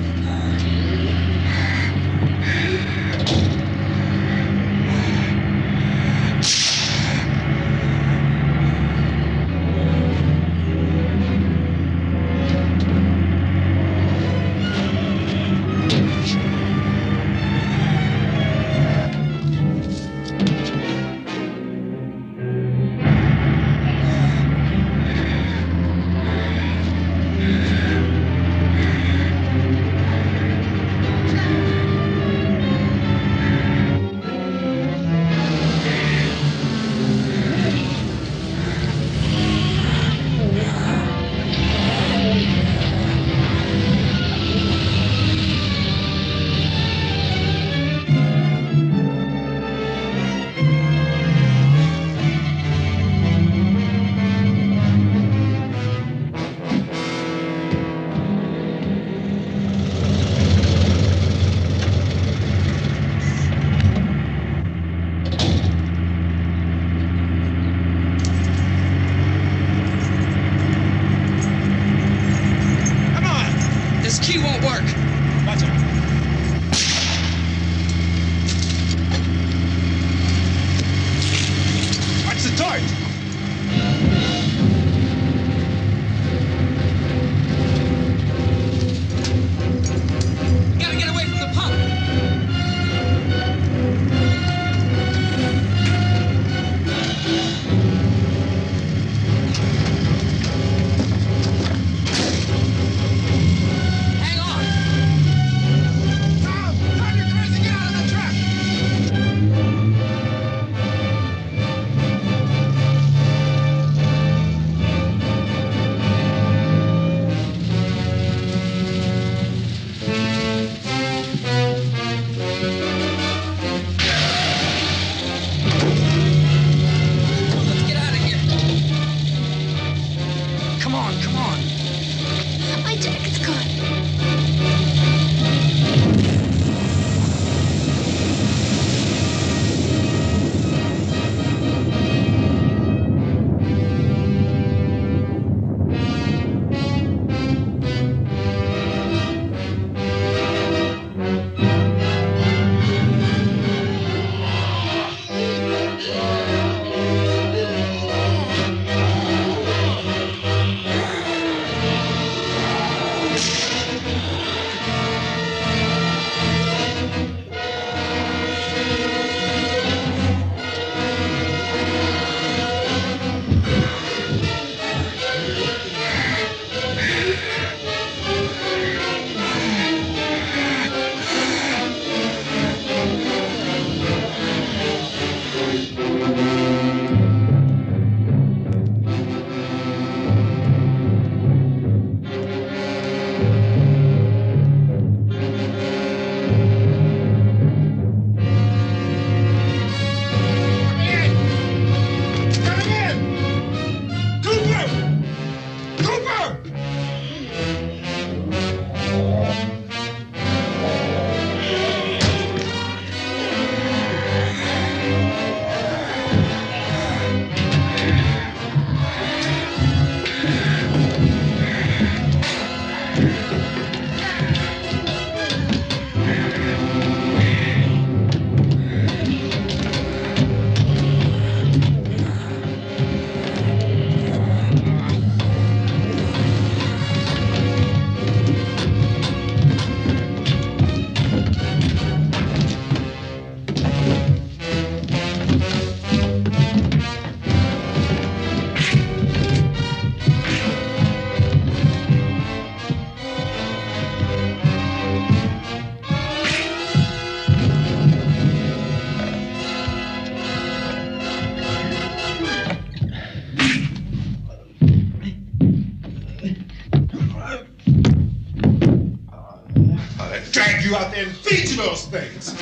out there and feed you those things.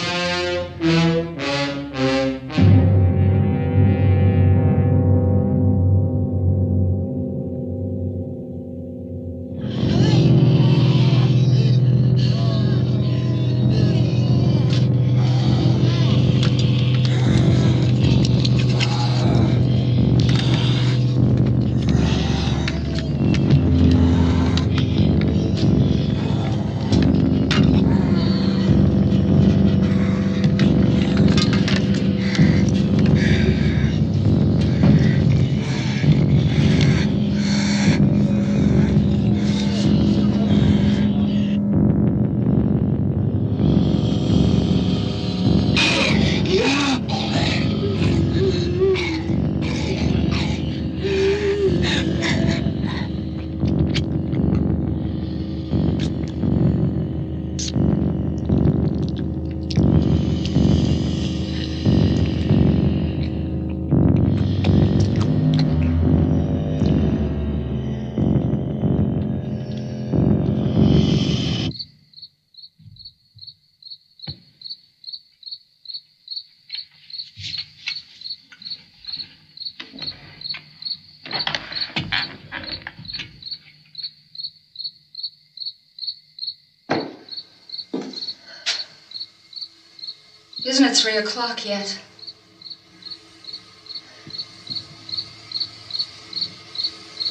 Isn't it 3 o'clock yet?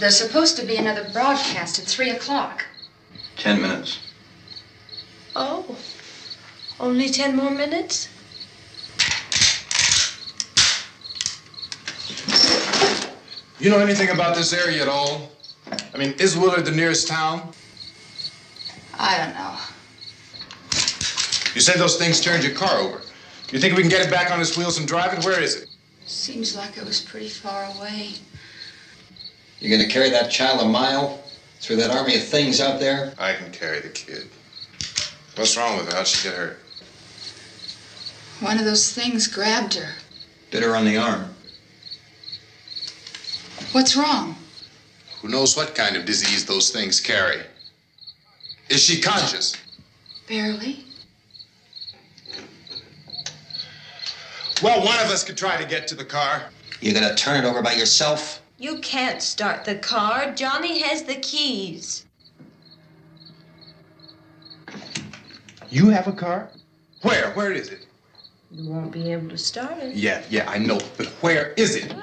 There's supposed to be another broadcast at 3 o'clock. 10 minutes. Oh, only 10 more minutes? You know anything about this area at all? I mean, is Willard the nearest town? I don't know. You said those things turned your car over. You think we can get it back on its wheels and drive it? Where is it? Seems like it was pretty far away. You gonna carry that child a mile through that army of things out there? I can carry the kid. What's wrong with her? How'd she get hurt? One of those things grabbed her. Bit her on the arm. What's wrong? Who knows what kind of disease those things carry? Is she conscious? Barely. Well, one of us could try to get to the car. You gonna turn it over by yourself? You can't start the car. Johnny has the keys. You have a car? Where? Where is it? You won't be able to start it. Yeah, I know. But where is it?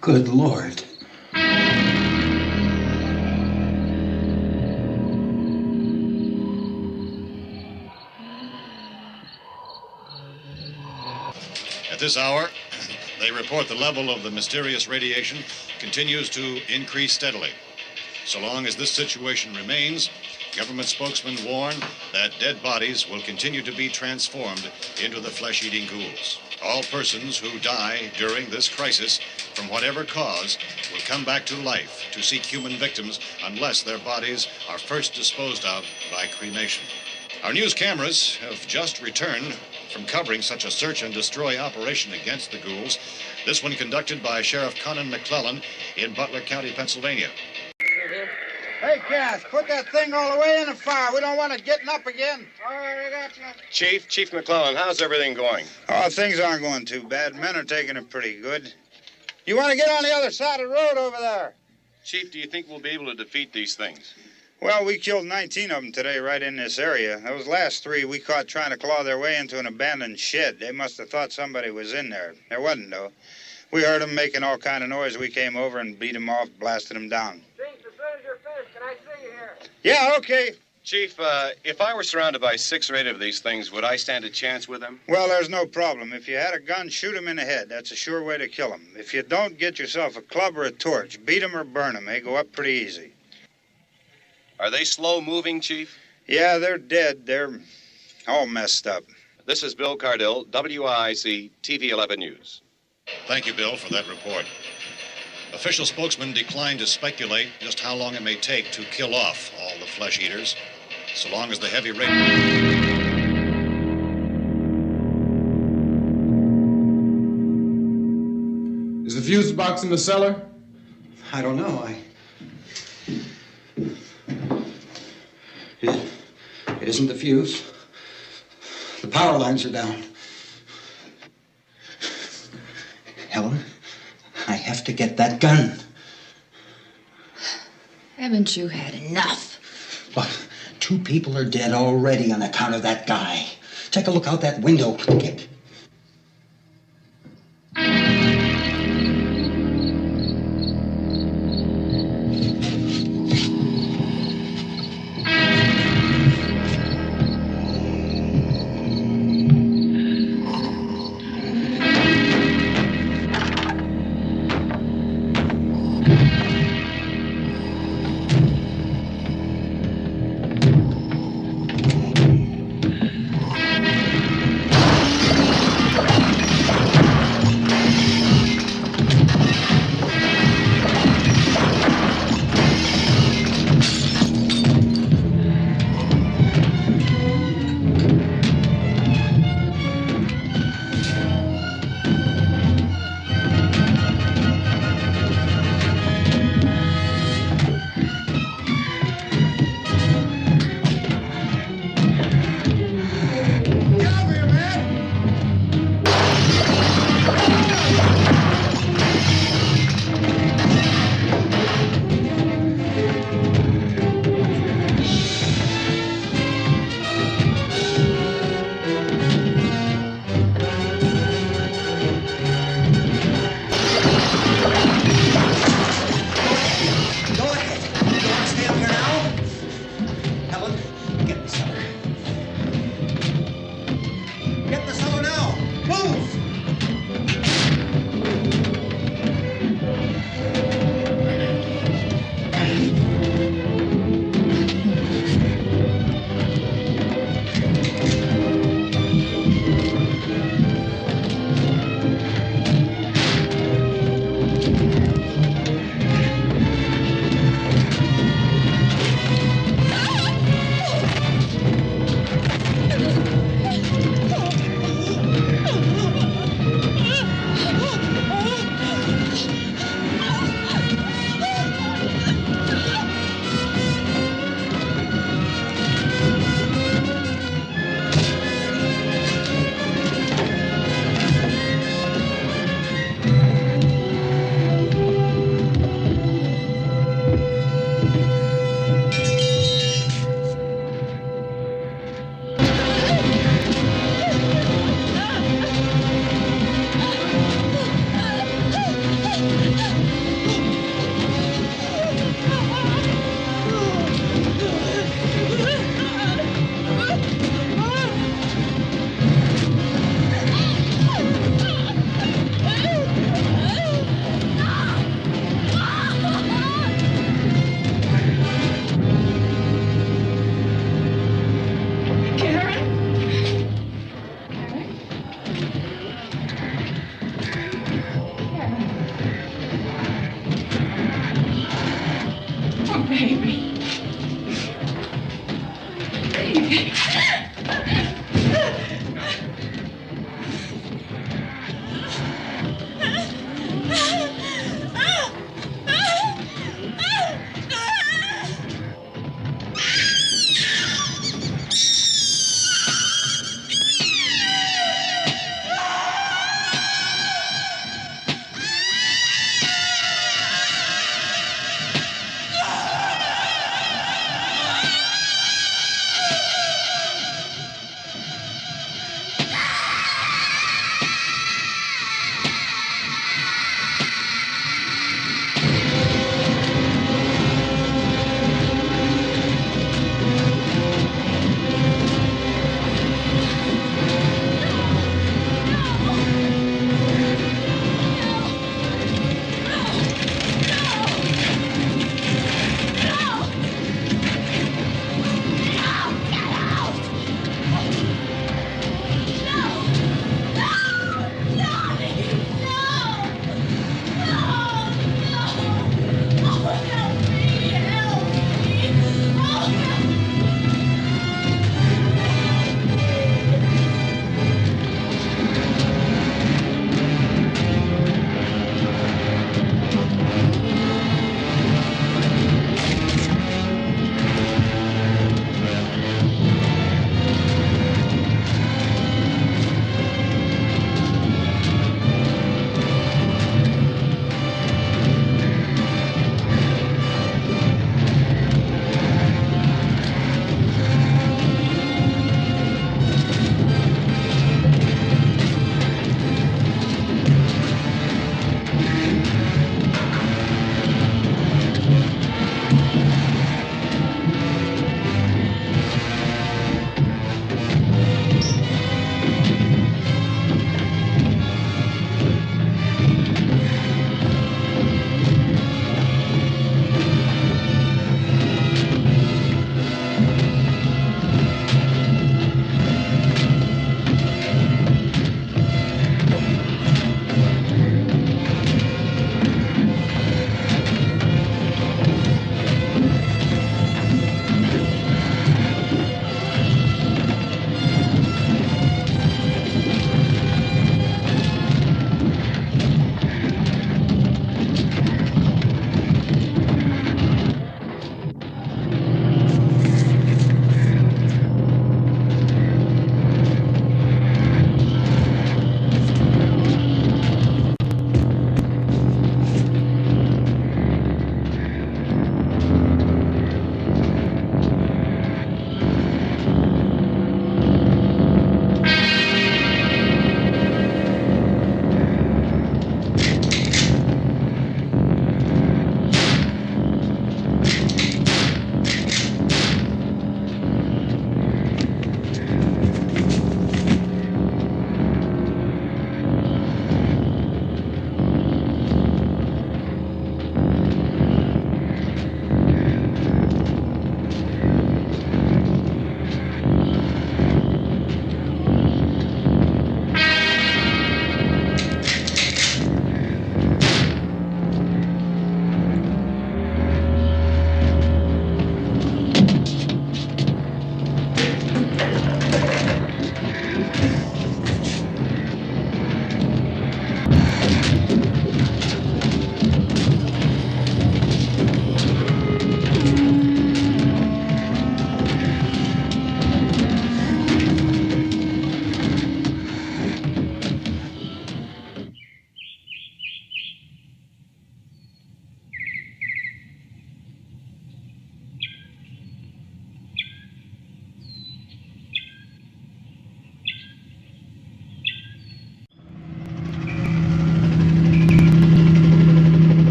Good Lord. At this hour, they report the level of the mysterious radiation continues to increase steadily. So long as this situation remains, government spokesmen warn that dead bodies will continue to be transformed into the flesh-eating ghouls. All persons who die during this crisis, from whatever cause, will come back to life to seek human victims unless their bodies are first disposed of by cremation. Our news cameras have just returned from covering such a search and destroy operation against the ghouls. This one conducted by Sheriff Conan McClellan in Butler County, Pennsylvania. Hey, Cass, put that thing all the way in the fire. We don't want it getting up again. All right, I got you. Chief McClellan, how's everything going? Oh, things aren't going too bad. Men are taking it pretty good. You want to get on the other side of the road over there? Chief, do you think we'll be able to defeat these things? Well, we killed 19 of them today right in this area. Those last 3 we caught trying to claw their way into an abandoned shed. They must have thought somebody was in there. There wasn't, though. We heard them making all kind of noise. We came over and beat them off, blasted them down. Chief, as soon as you're finished, can I see you here? Yeah, okay. Chief, if I were surrounded by 6 or 8 of these things, would I stand a chance with them? Well, there's no problem. If you had a gun, shoot them in the head. That's a sure way to kill them. If you don't, get yourself a club or a torch. Beat them or burn them. They go up pretty easy. Are they slow-moving, Chief? Yeah, they're dead. They're all messed up. This is Bill Cardill, WIC TV 11 News. Thank you, Bill, for that report. Official spokesmen declined to speculate just how long it may take to kill off all the flesh eaters, so long as the heavy rain... Is the fuse box in the cellar? I don't know. It isn't the fuse. The power lines are down. Helen, I have to get that gun. Haven't you had enough? Look, 2 people are dead already on account of that guy. Take a look out that window. Get...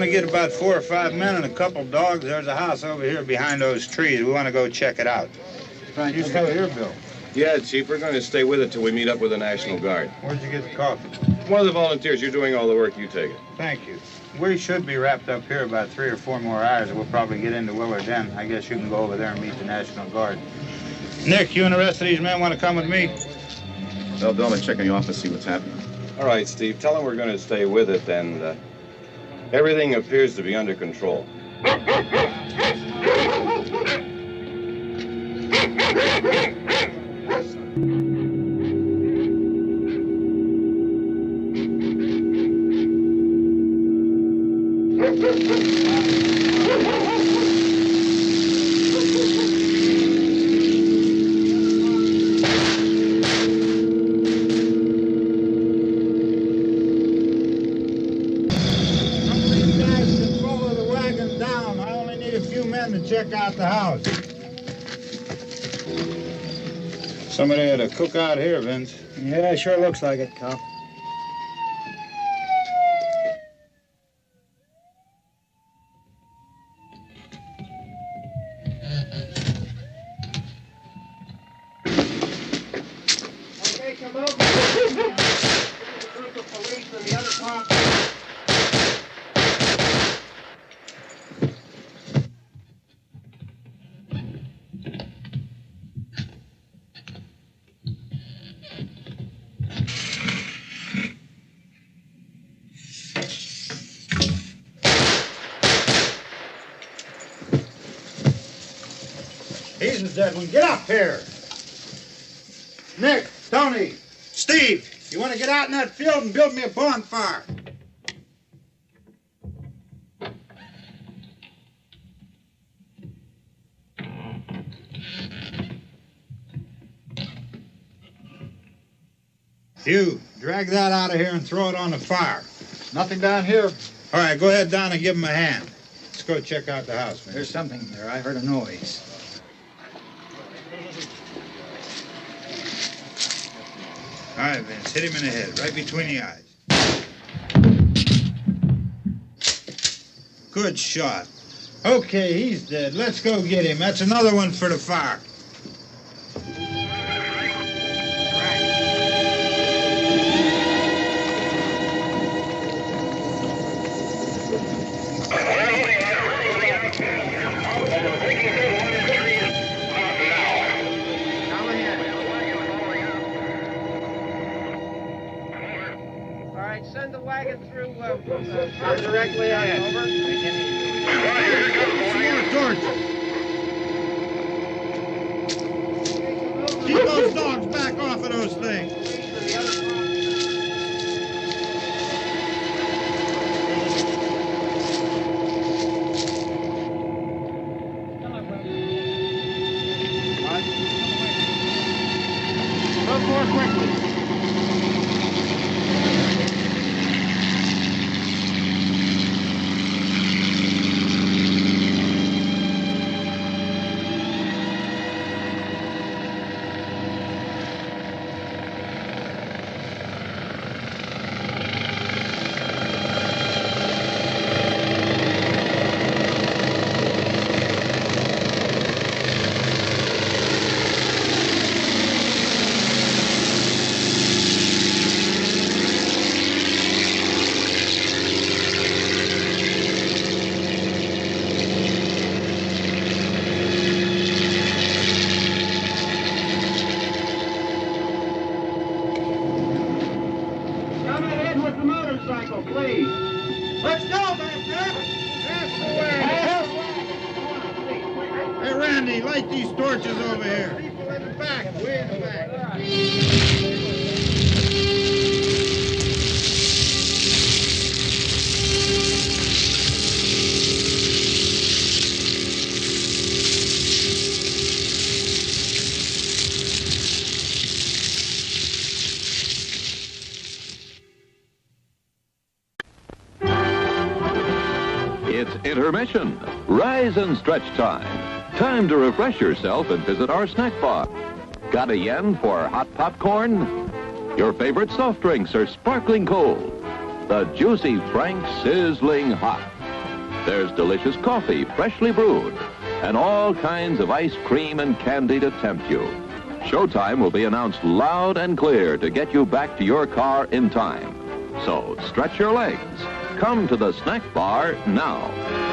want to get about 4 or 5 men and a couple dogs. There's a house over here behind those trees. We want to go check it out. You still here, Bill? Yeah, Chief, we're going to stay with it till we meet up with the National Guard. Where'd you get the coffee? One of the volunteers. You're doing all the work. You take it. Thank you. We should be wrapped up here about 3 or 4 more hours, and we'll probably get into Willard then. I guess you can go over there and meet the National Guard. Nick, you and the rest of these men want to come with me? Well, Bill, check in the office, see what's happening. All right, Steve. Tell them we're going to stay with it, and everything appears to be under control. Check out the house. Somebody had a cookout here, Vince. Yeah, sure looks like it, Cop. Okay, come over. The group of police and the other part. He's the dead one. Get up here. Nick, Tony, Steve, you want to get out in that field and build me a bonfire? You, drag that out of here and throw it on the fire. Nothing down here. All right, go ahead down and give him a hand. Let's go check out the house, man. There's something there. I heard a noise. All right, Vince, hit him in the head, right between the eyes. Good shot. Okay, he's dead. Let's go get him. That's another one for the fire. Send the wagon through directly ahead. Over. Keep those dogs back off of those things. Run more quickly. Light these torches over here. People in the back, way in the back. It's intermission. Rise and stretch time. Time to refresh yourself and visit our snack bar. Got a yen for hot popcorn? Your favorite soft drinks are sparkling cold. The juicy Frank sizzling hot. There's delicious coffee, freshly brewed, and all kinds of ice cream and candy to tempt you. Showtime will be announced loud and clear to get you back to your car in time. So stretch your legs. Come to the snack bar now.